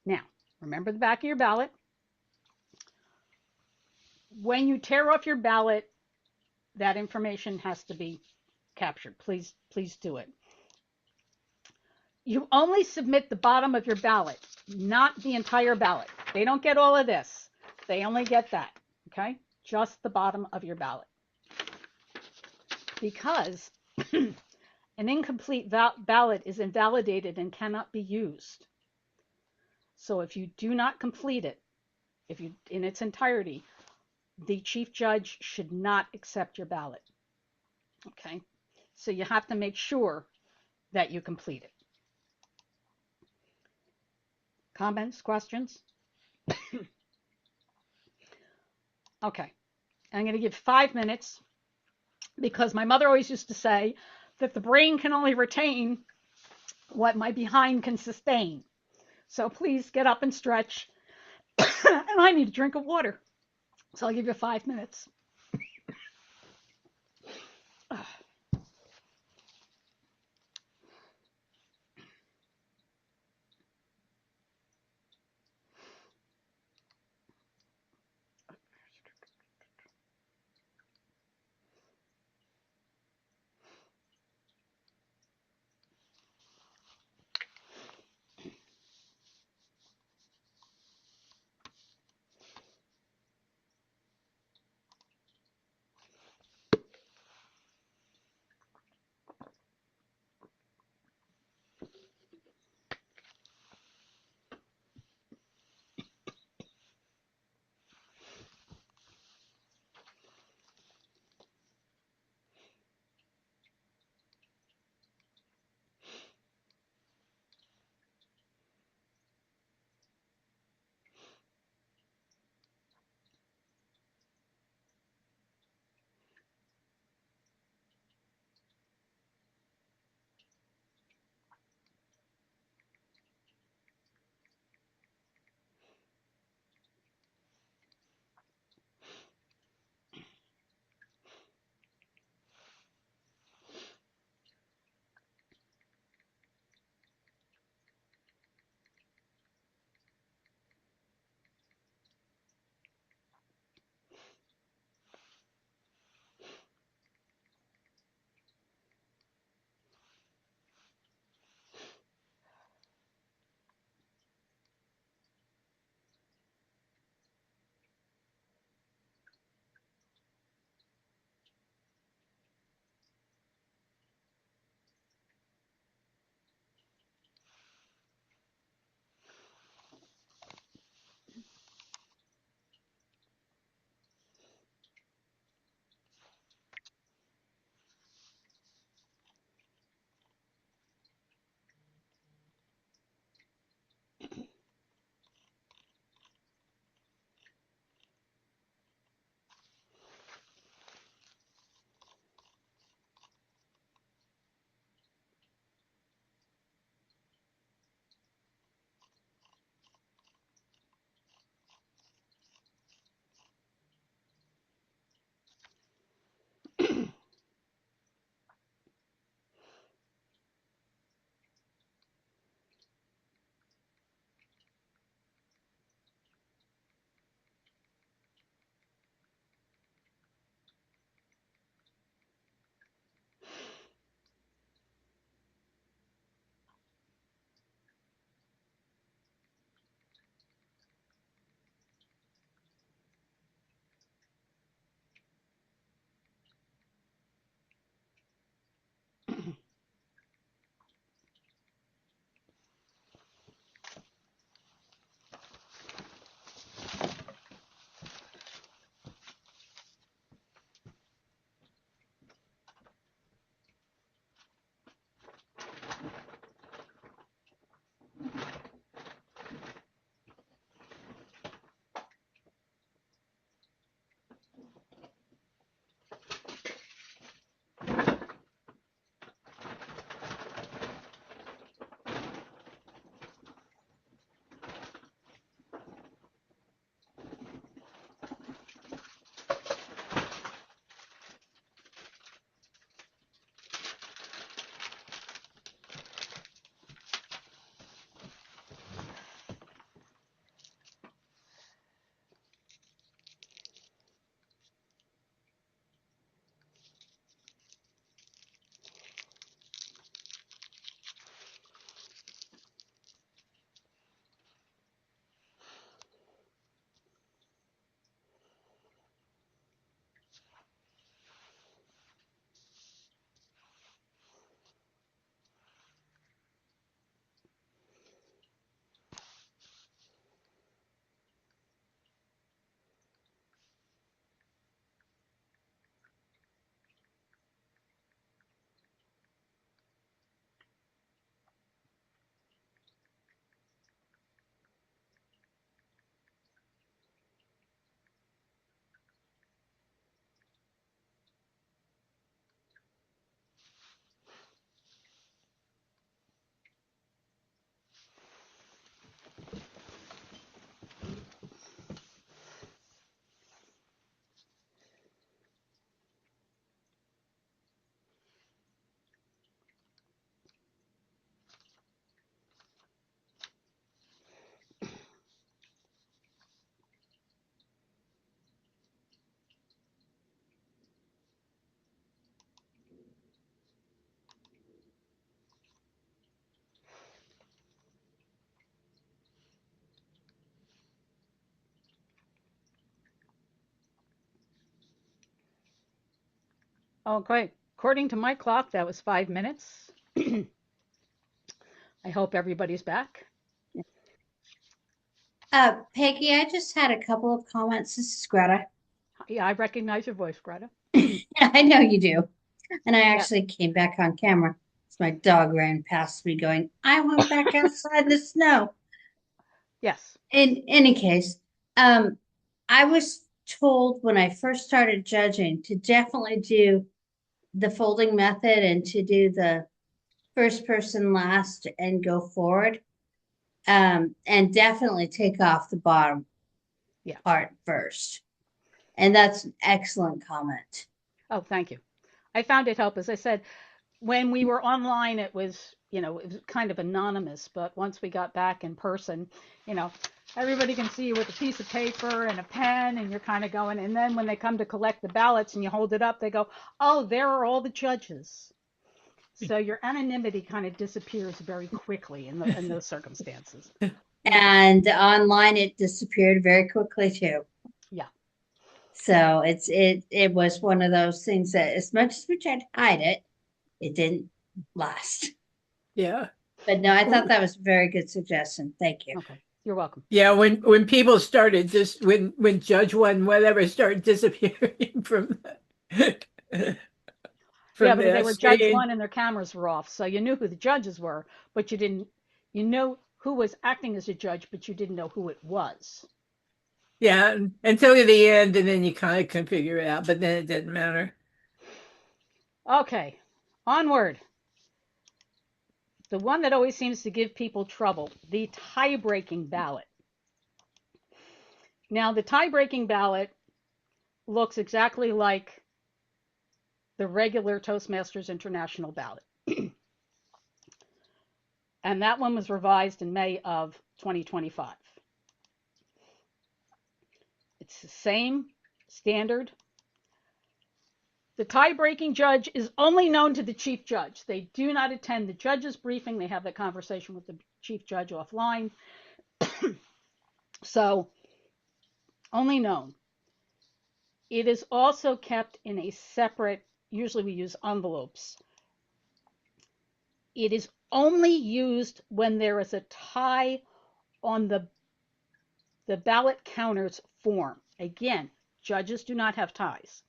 Now, remember the back of your ballot. When you tear off your ballot, that information has to be captured. Please do it. You only submit the bottom of your ballot, not the entire ballot. They don't get all of this. They only get that, okay? Just the bottom of your ballot. Because an incomplete ballot is invalidated and cannot be used. So if you do not complete it, in its entirety, the chief judge should not accept your ballot. Okay? So you have to make sure that you complete it. Comments, questions? Okay. I'm going to give 5 minutes because my mother always used to say that the brain can only retain what my behind can sustain. So please get up and stretch. And I need a drink of water. So I'll give you 5 minutes. Okay. According to my clock, that was 5 minutes. I hope everybody's back. Peggy, I just had a couple of comments. This is Greta. Yeah, I recognize your voice, Greta. I know you do. And I Yeah. actually came back on camera. So my dog ran past me going, I went back outside in the snow. Yes. In any case, I was told when I first started judging to definitely do the folding method and to do the first person last and go forward. And definitely take off the bottom part first. And that's an excellent comment. Oh, thank you. I found it helped. As I said, when we were online, it was kind of anonymous, but once we got back in person, everybody can see you with a piece of paper and a pen, and you're kind of going, and then when they come to collect the ballots and you hold it up, they go, oh, there are all the judges. So your anonymity kind of disappears very quickly in those circumstances. And online, it disappeared very quickly too. Yeah. So it was one of those things that as much as we tried to hide it, it didn't last. Yeah. But no, I thought that was a very good suggestion. Thank you. Okay. You're welcome. Yeah, when people started just when Judge One whatever started disappearing from Yeah, because they were Judge screen. One and their cameras were off, so you knew who the judges were, but you know who was acting as a judge, but you didn't know who it was. Yeah, until the end, and then you kind of can figure it out, but then it didn't matter. Okay, onward. The one that always seems to give people trouble, the tie-breaking ballot. Now, the tie-breaking ballot looks exactly like the regular Toastmasters International ballot. And that one was revised in May of 2025. It's the same standard. The tie-breaking judge is only known to the chief judge. They do not attend the judge's briefing. They have that conversation with the chief judge offline. So, only known. It is also kept in a separate, usually we use envelopes. It is only used when there is a tie on the ballot counter's form. Again, judges do not have ties.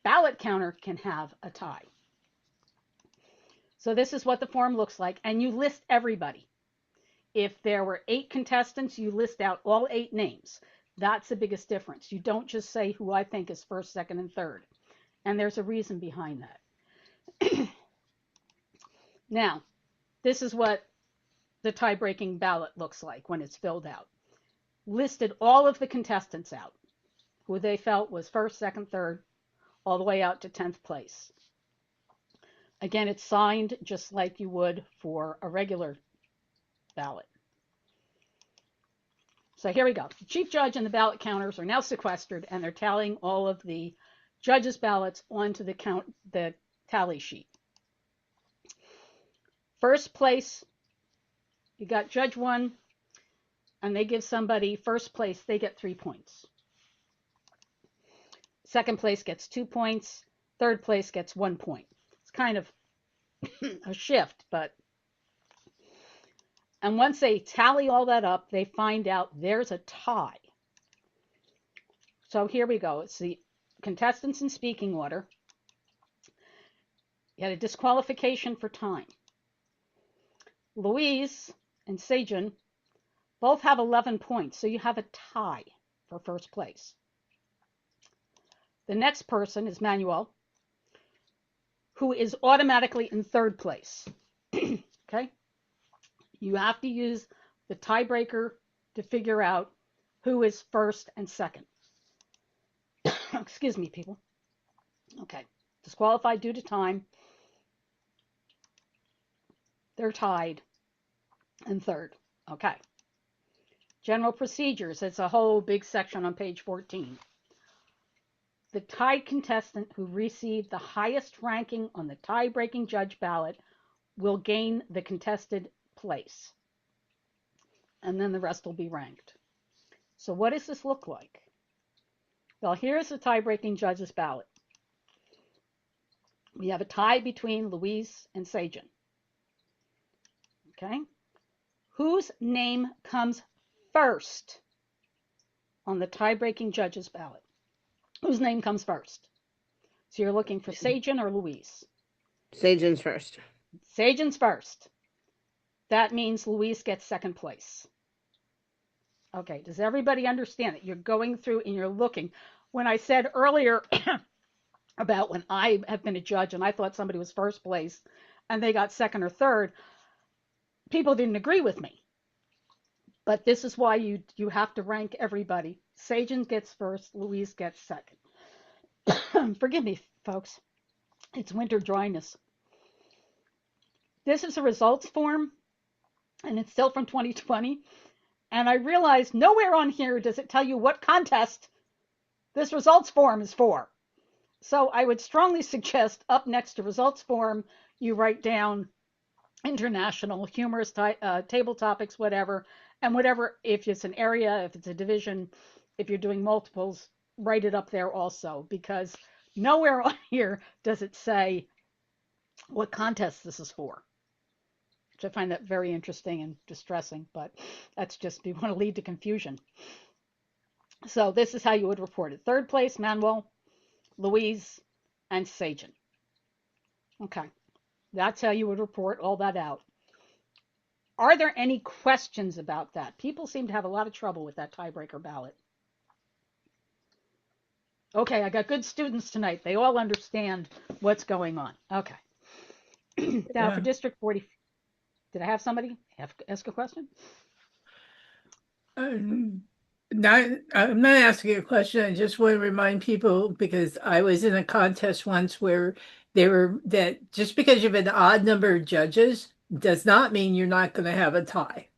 Ballot counter can have a tie. So this is what the form looks like, and you list everybody. If there were 8 contestants, you list out all 8 names. That's the biggest difference. You don't just say who I think is first, second, and third. And there's a reason behind that. Now, this is what the tie-breaking ballot looks like when it's filled out. Listed all of the contestants out, who they felt was first, second, third, all the way out to 10th place. Again, it's signed just like you would for a regular ballot. So here we go. The chief judge and the ballot counters are now sequestered, and they're tallying all of the judges' ballots onto the tally sheet. First place, you got Judge 1, and they give somebody first place, they get 3 points. Second place gets 2 points. Third place gets 1 point. It's kind of a shift, but. And once they tally all that up, they find out there's a tie. So here we go. It's the contestants in speaking order. You had a disqualification for time. Louise and Sejun both have 11 points, so you have a tie for first place. The next person is Manuel, who is automatically in third place. Okay? You have to use the tiebreaker to figure out who is first and second. Excuse me, people. Okay. Disqualified due to time. They're tied in third. Okay. General procedures. It's a whole big section on page 14. The tied contestant who received the highest ranking on the tie-breaking judge ballot will gain the contested place. And then the rest will be ranked. So what does this look like? Well, here's the tie-breaking judge's ballot. We have a tie between Louise and Sagen. Okay. Whose name comes first on the tie-breaking judges ballot? Whose name comes first? So you're looking for Sagen or Louise? Sajan's first. Sajan's first. That means Louise gets second place. Okay, does everybody understand it? You're going through and you're looking. When I said earlier about when I have been a judge and I thought somebody was first place and they got second or third, people didn't agree with me. But this is why you have to rank everybody. Sagen gets first, Louise gets second. Forgive me, folks. It's winter dryness. This is a results form, and it's still from 2020. And I realized nowhere on here does it tell you what contest this results form is for. So I would strongly suggest up next to results form, you write down international, humorous table topics, whatever, and whatever, if it's an area, if it's a division, if you're doing multiples, write it up there also, because nowhere on here does it say what contest this is for, which I find that very interesting and distressing, but that's just, we want to lead to confusion. So this is how you would report it. Third place, Manuel, Louise, and Sagen. Okay, that's how you would report all that out. Are there any questions about that? People seem to have a lot of trouble with that tiebreaker ballot. Okay, I got good students tonight. They all understand what's going on. Okay. Now for District 40, did I have somebody ask a question? I'm not asking a question. I just want to remind people, because I was in a contest once where that just because you have an odd number of judges does not mean you're not going to have a tie.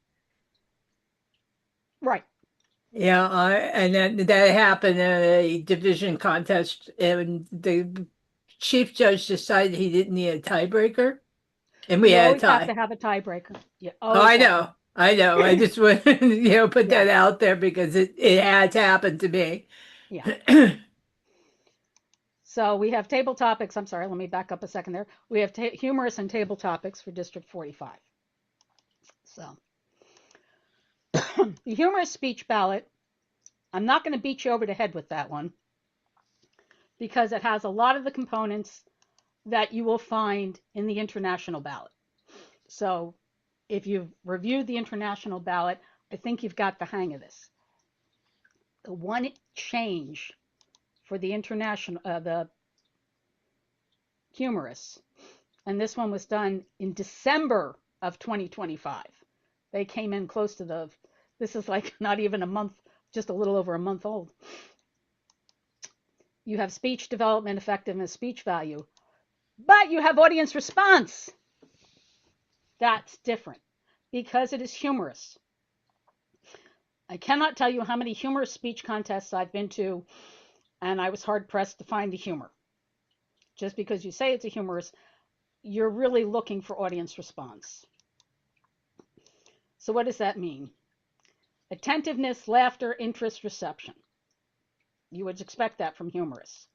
Right. Yeah, and that happened at a division contest, and the chief judge decided he didn't need a tiebreaker, and we You had a always have to tie. have a tiebreaker. You Oh, always I have know. I know. I just want to, put Yeah. that out there because it had happened to me. Yeah. So we have table topics. I'm sorry, let me back up a second there. We have humorous and table topics for District 45. So the humorous speech ballot, I'm not going to beat you over the head with that one because it has a lot of the components that you will find in the international ballot. So if you've reviewed the international ballot, I think you've got the hang of this. The one change for the international, the humorous, and this one was done in December of 2025. They came in close to this is like not even a month, just a little over a month old. You have speech development, effectiveness, speech value, but you have audience response. That's different because it is humorous. I cannot tell you how many humorous speech contests I've been to, and I was hard pressed to find the humor. Just because you say it's a humorous, you're really looking for audience response. So what does that mean? Attentiveness, laughter, interest, reception. You would expect that from humorous.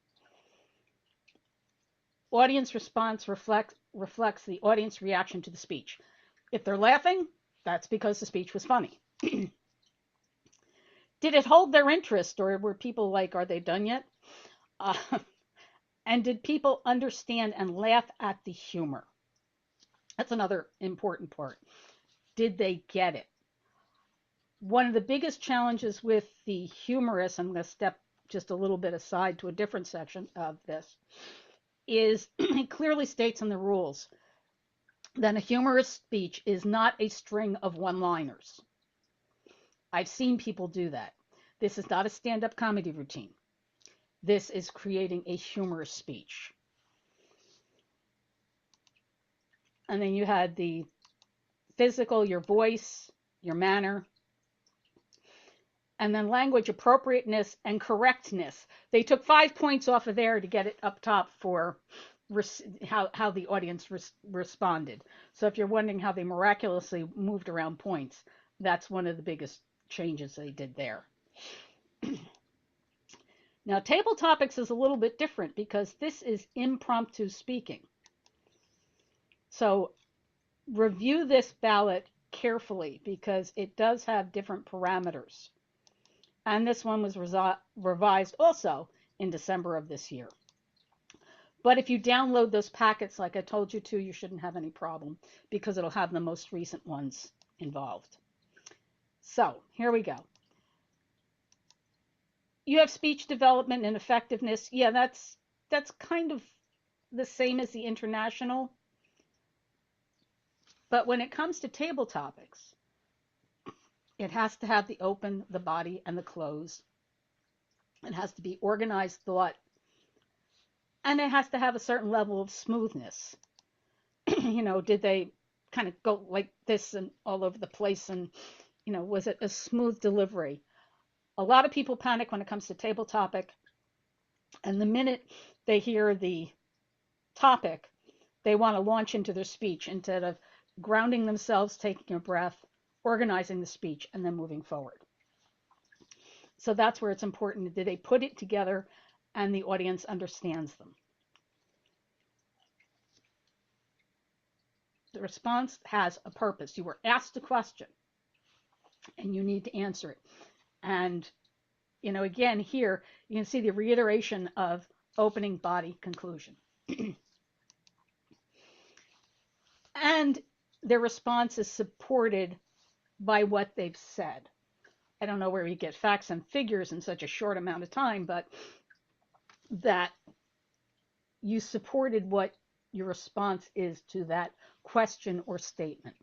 Audience response reflects the audience reaction to the speech. If they're laughing, that's because the speech was funny. Did it hold their interest, or were people like, are they done yet? And did people understand and laugh at the humor? That's another important part. Did they get it? One of the biggest challenges with the humorous, I'm going to step just a little bit aside to a different section of this, is it clearly states in the rules that a humorous speech is not a string of one-liners. I've seen people do that. This is not a stand-up comedy routine. This is creating a humorous speech. And then you had the physical, your voice, your manner, and then language appropriateness and correctness. They took 5 points off of there to get it up top for how the audience responded. So if you're wondering how they miraculously moved around points, that's one of the biggest changes they did there. Now, table topics is a little bit different because this is impromptu speaking. So review this ballot carefully because it does have different parameters. And this one was revised also in December of this year. But if you download those packets like I told you to, you shouldn't have any problem because it'll have the most recent ones involved. So here we go. You have speech development and effectiveness. Yeah, that's kind of the same as the international. But when it comes to table topics, it has to have the open, the body, and the close. It has to be organized thought. And it has to have a certain level of smoothness. You know, did they kind of go like this and all over the place? And, you know, was it a smooth delivery? A lot of people panic when it comes to table topic. And the minute they hear the topic, they want to launch into their speech instead of grounding themselves, taking a breath, organizing the speech, and then moving forward. So that's where it's important that they put it together and the audience understands them. The response has a purpose. You were asked a question and you need to answer it. And, you know, again, here you can see the reiteration of opening, body, conclusion. And their response is supported by what they've said. I don't know where you get facts and figures in such a short amount of time, but that you supported what your response is to that question or statement.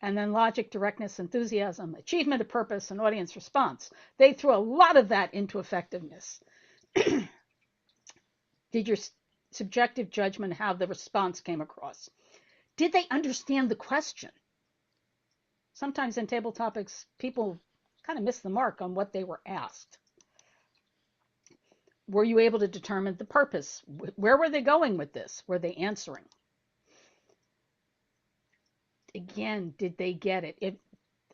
And then logic, directness, enthusiasm, achievement of purpose, and audience response. They threw a lot of that into effectiveness. Did your subjective judgment how the response came across? Did they understand the question? Sometimes in table topics, people kind of miss the mark on what they were asked. Were you able to determine the purpose? Where were they going with this? Were they answering? Again, did they get it?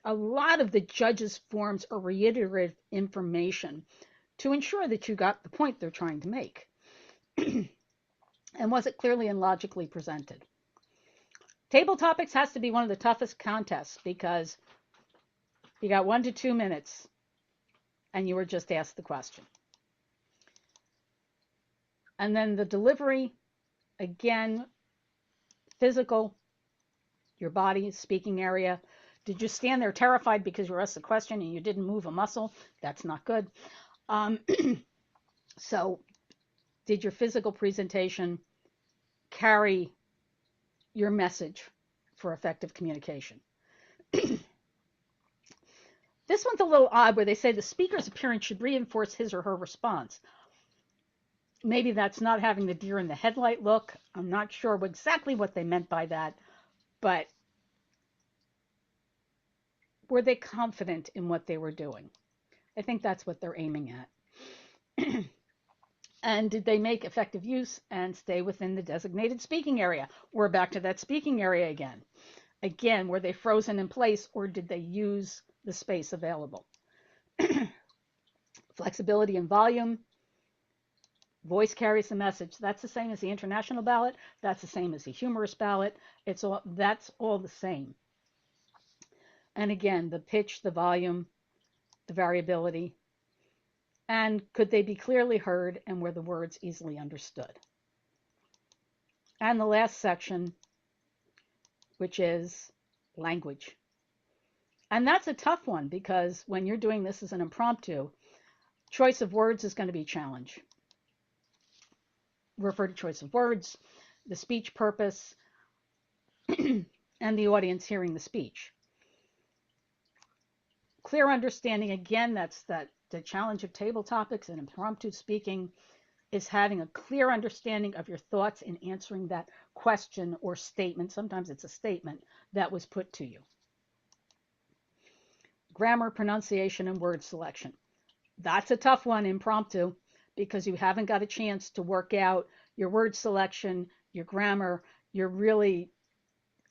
A lot of the judges' forms are reiterative information to ensure that you got the point they're trying to make. And was it clearly and logically presented? Table topics has to be one of the toughest contests because you got 1 to 2 minutes and you were just asked the question. And then the delivery, again, physical, your body, speaking area. Did you stand there terrified because you were asked a question and you didn't move a muscle? That's not good. So did your physical presentation carry your message for effective communication? This one's a little odd where they say the speaker's appearance should reinforce his or her response. Maybe that's not having the deer in the headlight look. I'm not sure exactly what they meant by that, but were they confident in what they were doing? I think that's what they're aiming at. And did they make effective use and stay within the designated speaking area? We're back to that speaking area again. Again, were they frozen in place or did they use the space available? Flexibility and volume. Voice carries the message. That's the same as the international ballot. That's the same as the humorous ballot. That's all the same. And again, the pitch, the volume, the variability. And could they be clearly heard and were the words easily understood? And the last section, which is language. And that's a tough one because when you're doing this as an impromptu, choice of words is going to be a challenge. Refer to choice of words, the speech purpose, and the audience hearing the speech. Clear understanding, again, that's the challenge of table topics and impromptu speaking is having a clear understanding of your thoughts in answering that question or statement. Sometimes it's a statement that was put to you. Grammar, pronunciation, and word selection. That's a tough one, impromptu, because you haven't got a chance to work out your word selection, your grammar,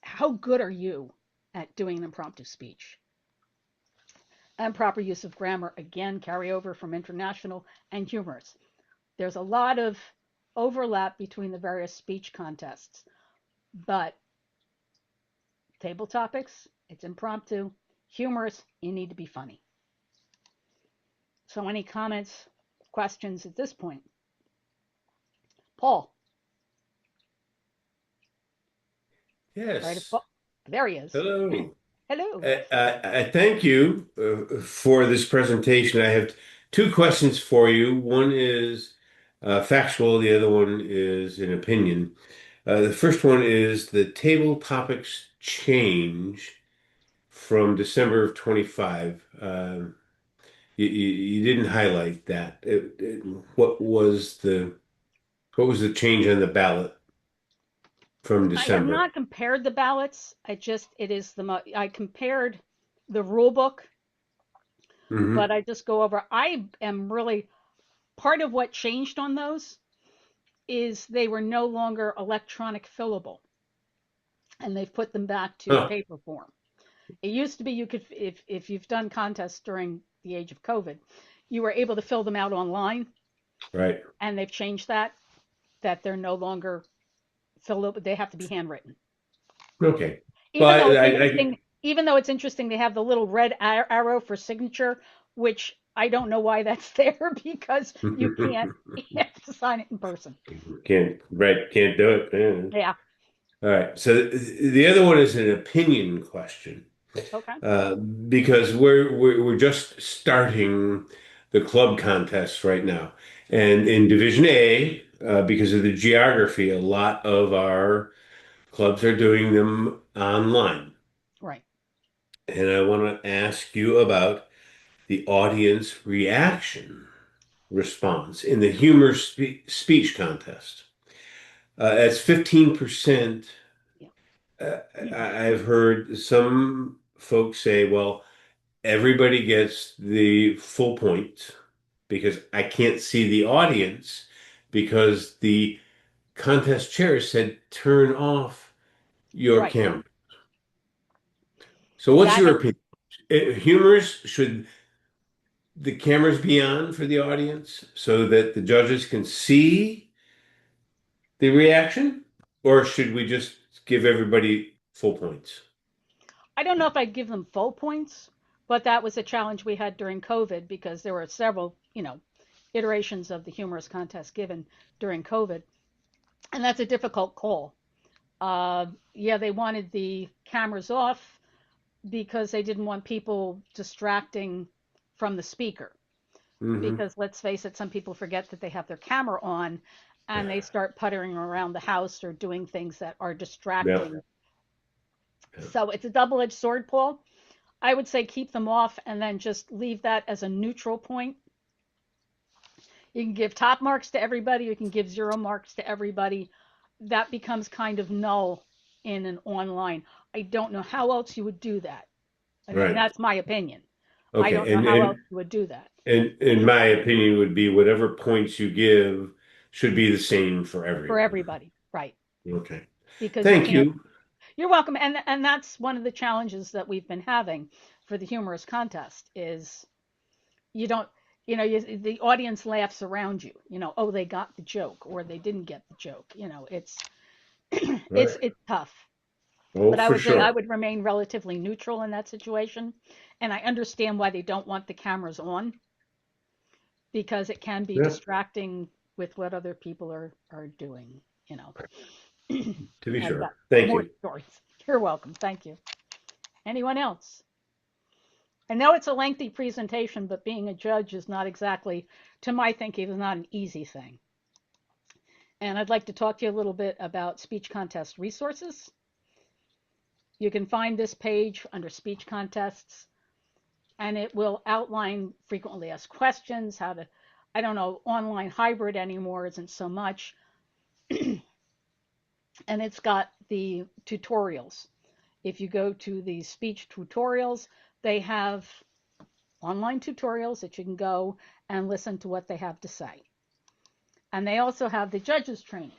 how good are you at doing an impromptu speech? and proper use of grammar, again, carry over from international and humorous. There's a lot of overlap between the various speech contests, but table topics, it's impromptu. Humorous, you need to be funny. So any comments, questions at this point? Paul? Yes. There he is. Hello. Hello. I thank you for this presentation. I have two questions for you. One is factual, the other one is an opinion. The first one is the table topics change from December of 25. You didn't highlight that. What was the change on the ballot from I have December? not compared the ballots. I compared the rule book, Hmm. but I just go over. I am really part of what changed on those is they were no longer electronic fillable, and they've put them back to Oh, paper form. It used to be you could, if you've done contests during the age of COVID, you were able to fill them out online, right. and they've changed that they're no longer fillable. They have to be handwritten. Okay. Even though Well, it's interesting, they have the little red arrow for signature, which I don't know why that's there because you have to sign it in person. can't do it. Yeah. Yeah. All right. So the other one is an opinion question, Okay. because we're just starting the club contests right now, and in Division A, because of the geography, a lot of our clubs are doing them online, Right. and I want to ask you about the audience reaction response in the speech contest. That's 15%. Yeah. I've heard some folks say, well, everybody gets the full point because I can't see the audience because the contest chair said turn off your Right. camera. So what's That your has opinion? Humorous, should the cameras be on for the audience so that the judges can see the reaction? Or should we just give everybody full points? I don't know if I'd give them full points, but that was a challenge we had during COVID because there were several, iterations of the humorous contest given during COVID, and that's a difficult call. Yeah, they wanted the cameras off because they didn't want people distracting from the speaker. Hmm. Because let's face it, some people forget that they have their camera on and they start puttering around the house or doing things that are Yeah. distracting. So it's a double-edged sword, Paul. I would say keep them off and then just leave that as a neutral point. You can give top marks to everybody, you can give 0 marks to everybody. That becomes kind of null in an online. I don't know how else you would do that. I mean, Right. that's my opinion. I don't Okay. know And how else and you would do that. and in my opinion would be whatever points you give should be the same for For everyone. everybody, right? Okay. Because you Thank can't. you. You're welcome. And that's one of the challenges that we've been having for the humorous contest is you don't, the audience laughs around you. Oh, they got the joke or they didn't get the joke. It's Right. it's tough. Oh, But I for would say I sure. would remain relatively neutral in that situation. And I understand why they don't want the cameras on because it can be Yeah, distracting with what other people are doing, you know. to be I've got sure. Thank more you. stories. You're welcome. Thank you. Anyone else? I know it's a lengthy presentation, but being a judge is not exactly, to my thinking, is not an easy thing. And I'd like to talk to you a little bit about speech contest resources. You can find this page under speech contests, and it will outline frequently asked questions, how to, I don't know, online hybrid anymore isn't so much. And it's got the tutorials. If you go to the speech tutorials, they have online tutorials that you can go and listen to what they have to say. And they also have the judges training.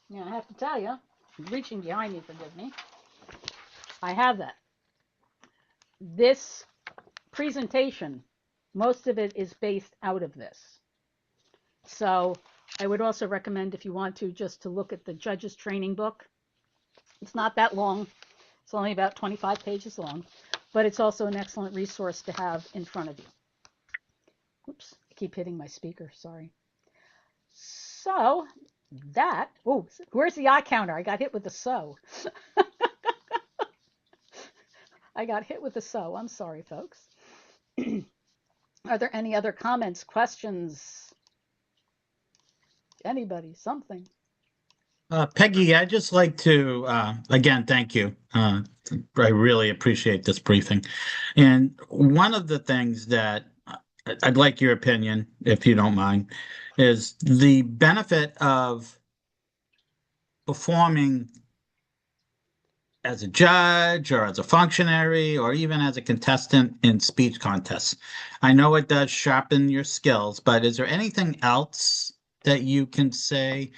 Now, I have to tell you, reaching behind me, forgive me, I have that. This presentation, most of it is based out of this. So I would also recommend, if you want to, just to look at the Judges Training book. It's not that long. It's only about 25 pages long, but it's also an excellent resource to have in front of you. Oops, I keep hitting my speaker, sorry. So that, oh, where's the eye counter? I got hit with the so. I got hit with the so. I'm sorry, folks. Are there any other comments, questions? Anybody, something? Peggy, I'd just like to, again, thank you. I really appreciate this briefing. And one of the things that I'd like your opinion, if you don't mind, is the benefit of performing as a judge or as a functionary or even as a contestant in speech contests. I know it does sharpen your skills, but is there anything else that you can say?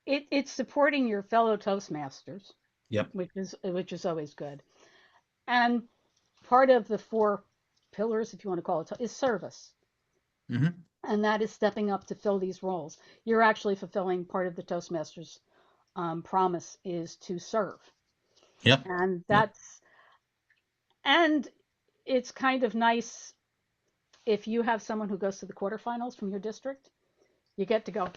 It's supporting your fellow Toastmasters. Yep. Which is always good. And part of the 4 pillars, if you want to call it, is service. Mm-hmm. And that is stepping up to fill these roles. You're actually fulfilling part of the Toastmasters promise is to serve. Yep. And that's, and it's kind of nice if you have someone who goes to the quarterfinals from your district, you get to go,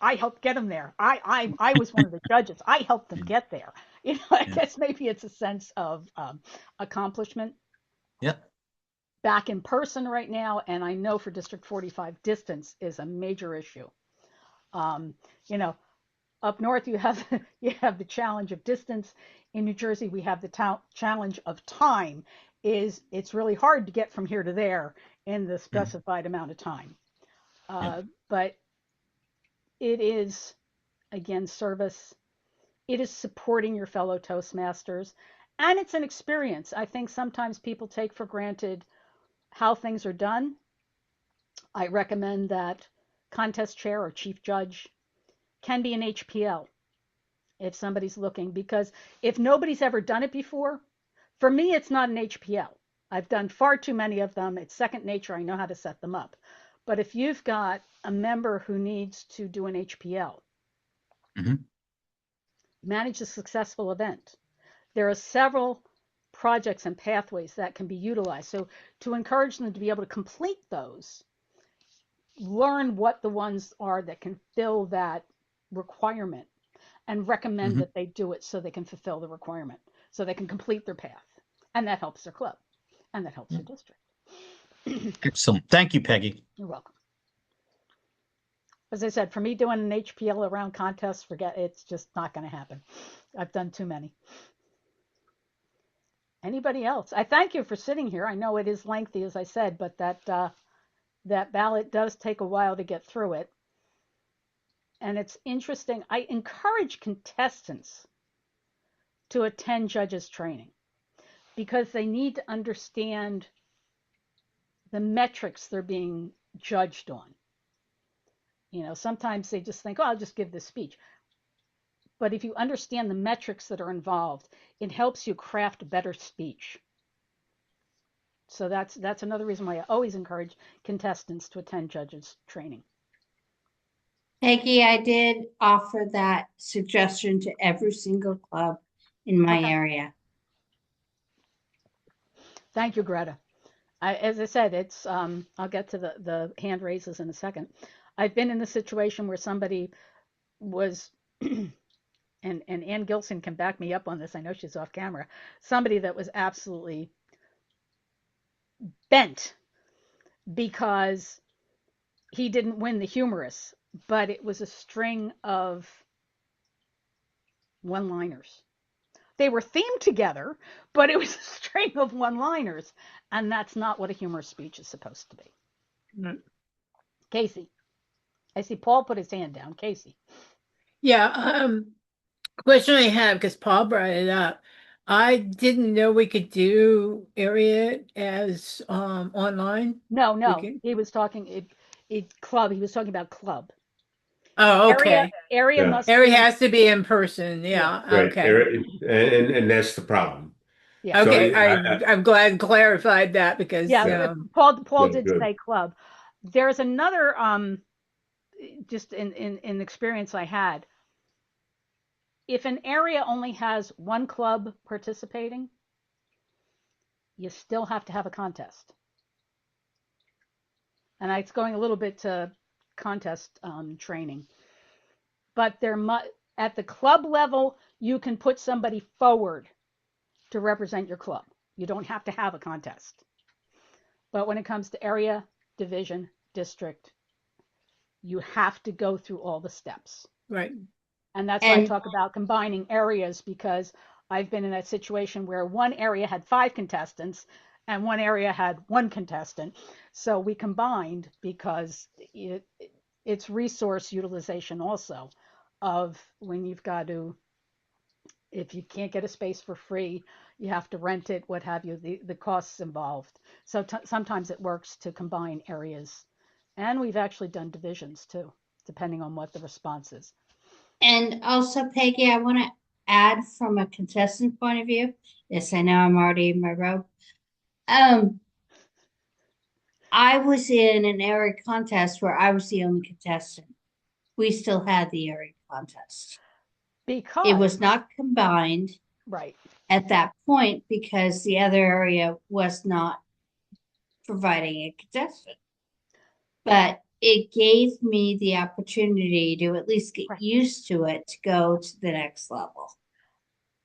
I helped get them there. I was one of the judges. I helped them get there. You know, I guess maybe it's a sense of accomplishment. Yep. Back in person right now, and I know for District 45, distance is a major issue. You know, up north you have the challenge of distance. In New Jersey, we have the challenge of time. It's really hard to get from here to there in the specified amount of time. But it is, again, service. It is supporting your fellow Toastmasters, and it's an experience. I think sometimes people take for granted how things are done. I recommend that contest chair or chief judge can be an HPL if somebody's looking, because if nobody's ever done it before, for me, it's not an HPL. I've done far too many of them. It's second nature. I know how to set them up. But if you've got a member who needs to do an HPL, manage a successful event, there are several projects and pathways that can be utilized. So to encourage them to be able to complete those, learn what the ones are that can fill that requirement and recommend that they do it so they can fulfill the requirement, so they can complete their path. And that helps their club and that helps their district. Excellent. Thank you, Peggy. You're welcome. As I said, for me doing an HPL around contests, forget, it's just not going to happen. I've done too many. Anybody else? I thank you for sitting here. I know it is lengthy, as I said, but that ballot does take a while to get through it. And it's interesting. I encourage contestants to attend judges training because they need to understand the metrics they're being judged on. You know, sometimes they just think, oh, I'll just give this speech. But if you understand the metrics that are involved, it helps you craft a better speech. So that's another reason why I always encourage contestants to attend judges training. Peggy, I did offer that suggestion to every single club in my area. Thank you, Greta. As I said, it's I'll get to the hand raises in a second. I've been in the situation where somebody was, and Ann Gilson can back me up on this. I know she's off camera. Somebody that was absolutely bent because he didn't win the humorous, but it was a string of one-liners. They were themed together, but it was a string of one-liners, and that's not what a humorous speech is supposed to be. Mm. Casey, I see Paul put his hand down. Casey. Yeah, question I have, because Paul brought it up. I didn't know we could do area as online. No, he was talking club. He was talking about club. Oh, okay. Area must Area be has to be in person. Yeah. Right. Okay. And that's the problem. Yeah. So Okay, I- I'm glad you clarified that because Yeah, Paul Good, did good. say club. There's another just in experience I had. If an area only has one club participating, you still have to have a contest. And it's going a little bit to contest training. But at the club level, you can put somebody forward to represent your club. You don't have to have a contest. But when it comes to area, division, district, you have to go through all the steps. right. And that's why I And talk about combining areas, because I've been in that situation where one area had 5 contestants and one area had 1 contestant. So we combined because it's resource utilization also of when you've got to, if you can't get a space for free, you have to rent it, what have you, the costs involved. So sometimes it works to combine areas. And we've actually done divisions too, depending on what the response is. And also, Peggy, I want to add from a contestant point of view. Yes, I know I'm already in my robe. I was in an area contest where I was the only contestant. We still had the area contest. Because It was not combined right. at that point because the other area was not providing a contestant. But it gave me the opportunity to at least get Right. used to it to go to the next level.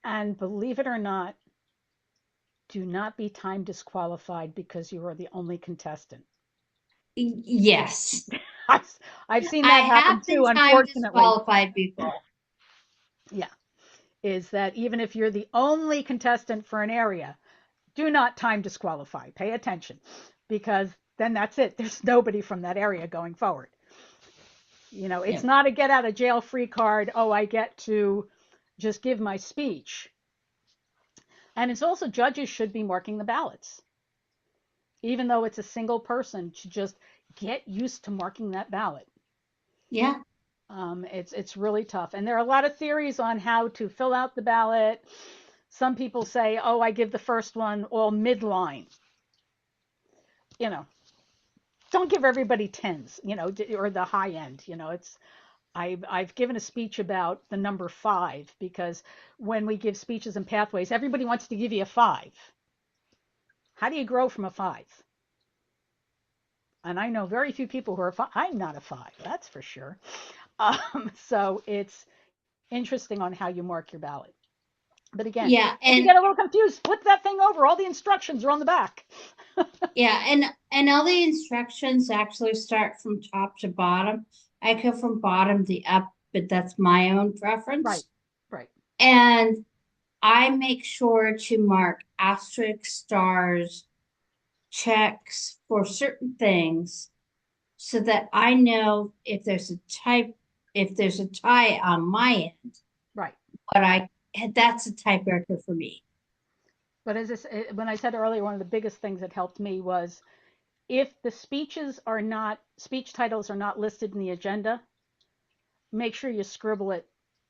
And believe it or not, do not be time disqualified because you are the only contestant. Yes. I've seen I that happen have been too, time unfortunately. disqualified before. Yeah. Is that even if you're the only contestant for an area, do not time disqualify. Pay attention, because then that's it. There's nobody from that area going forward. You know, it's Yeah. not a get out of jail free card. Oh, I get to just give my speech. And it's also, judges should be marking the ballots, even though it's a single person, to just get used to marking that ballot. Yeah. It's really tough. And there are a lot of theories on how to fill out the ballot. Some people say, oh, I give the first one all midline. You know, don't give everybody 10s, you know, or the high end. You know, I've given a speech about the number 5 because when we give speeches and pathways, everybody wants to give you a 5. How do you grow from a 5? And I know very few people who are 5. I'm not a 5, that's for sure. So it's interesting on how you mark your ballot. But again, Yeah, if you and get a little confused, flip that thing over. All the instructions are on the back. yeah, and all the instructions actually start from top to bottom. I go from bottom to up, but that's my own preference. Right, right. And I make sure to mark asterisks, stars, checks for certain things so that I know if there's a tie on my end, Right. but that's a tiebreaker for me. But when I said earlier, one of the biggest things that helped me was if the speech titles are not listed in the agenda, make sure you scribble it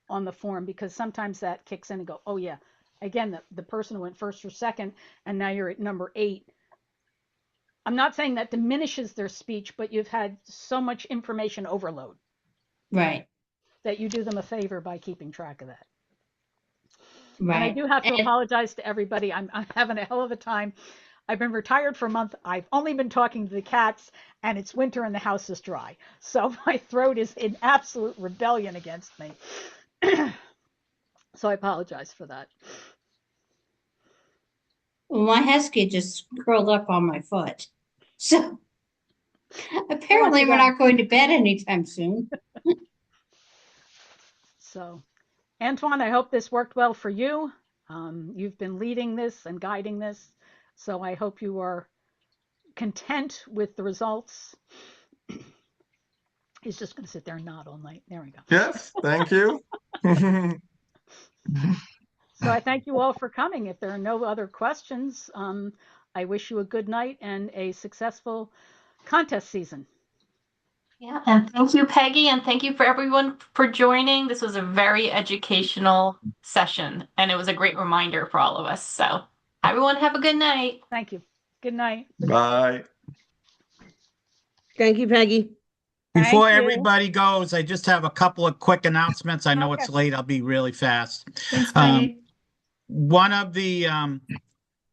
on the form, because sometimes that kicks in and go, oh yeah, again, the person who went first or second, and now you're at number 8. I'm not saying that diminishes their speech, but you've had so much information overload. Right. That you do them a favor by keeping track of that. Right. And I do have to apologize to everybody. I'm having a hell of a time. I've been retired for a month. I've only been talking to the cats, and it's winter and the house is dry. So my throat is in absolute rebellion against me. So I apologize for that. Well, my husky just curled up on my foot. So apparently we're not going to bed anytime soon. So, Antoine, I hope this worked well for you. You've been leading this and guiding this, so I hope you are content with the results. He's just going to sit there and nod all night. There we go. Yes, thank you. So I thank you all for coming. If there are no other questions, I wish you a good night and a successful contest season. Yeah, and thank you, Peggy, and thank you for everyone for joining. This was a very educational session, and it was a great reminder for all of us. So Everyone have a good night. Thank you. Good night. Bye. Thank you, Peggy. Before Thank you. everybody goes, I just have a couple of quick announcements. I know Okay. it's late. I'll be really fast. Thanks, Um, Peggy.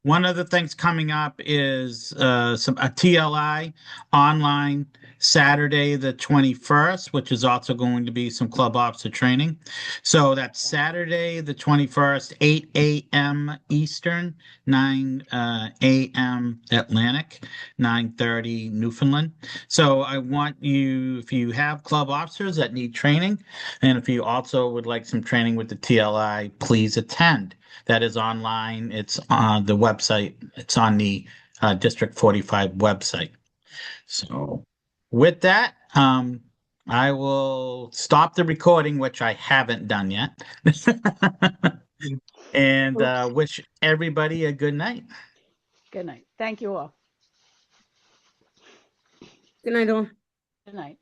One of the things coming up is a TLI online Saturday the 21st, which is also going to be some club officer training. So that's Saturday the 21st, 8 a.m. Eastern, 9 a.m. Atlantic, 9:30 Newfoundland. So I want you, if you have club officers that need training, and if you also would like some training with the TLI, please attend. That is online. It's on the website. It's on the District 45 website. So with that, I will stop the recording, which I haven't done yet, and Oops. wish everybody a good night. Good night. Thank you all. Good night, all. Good night.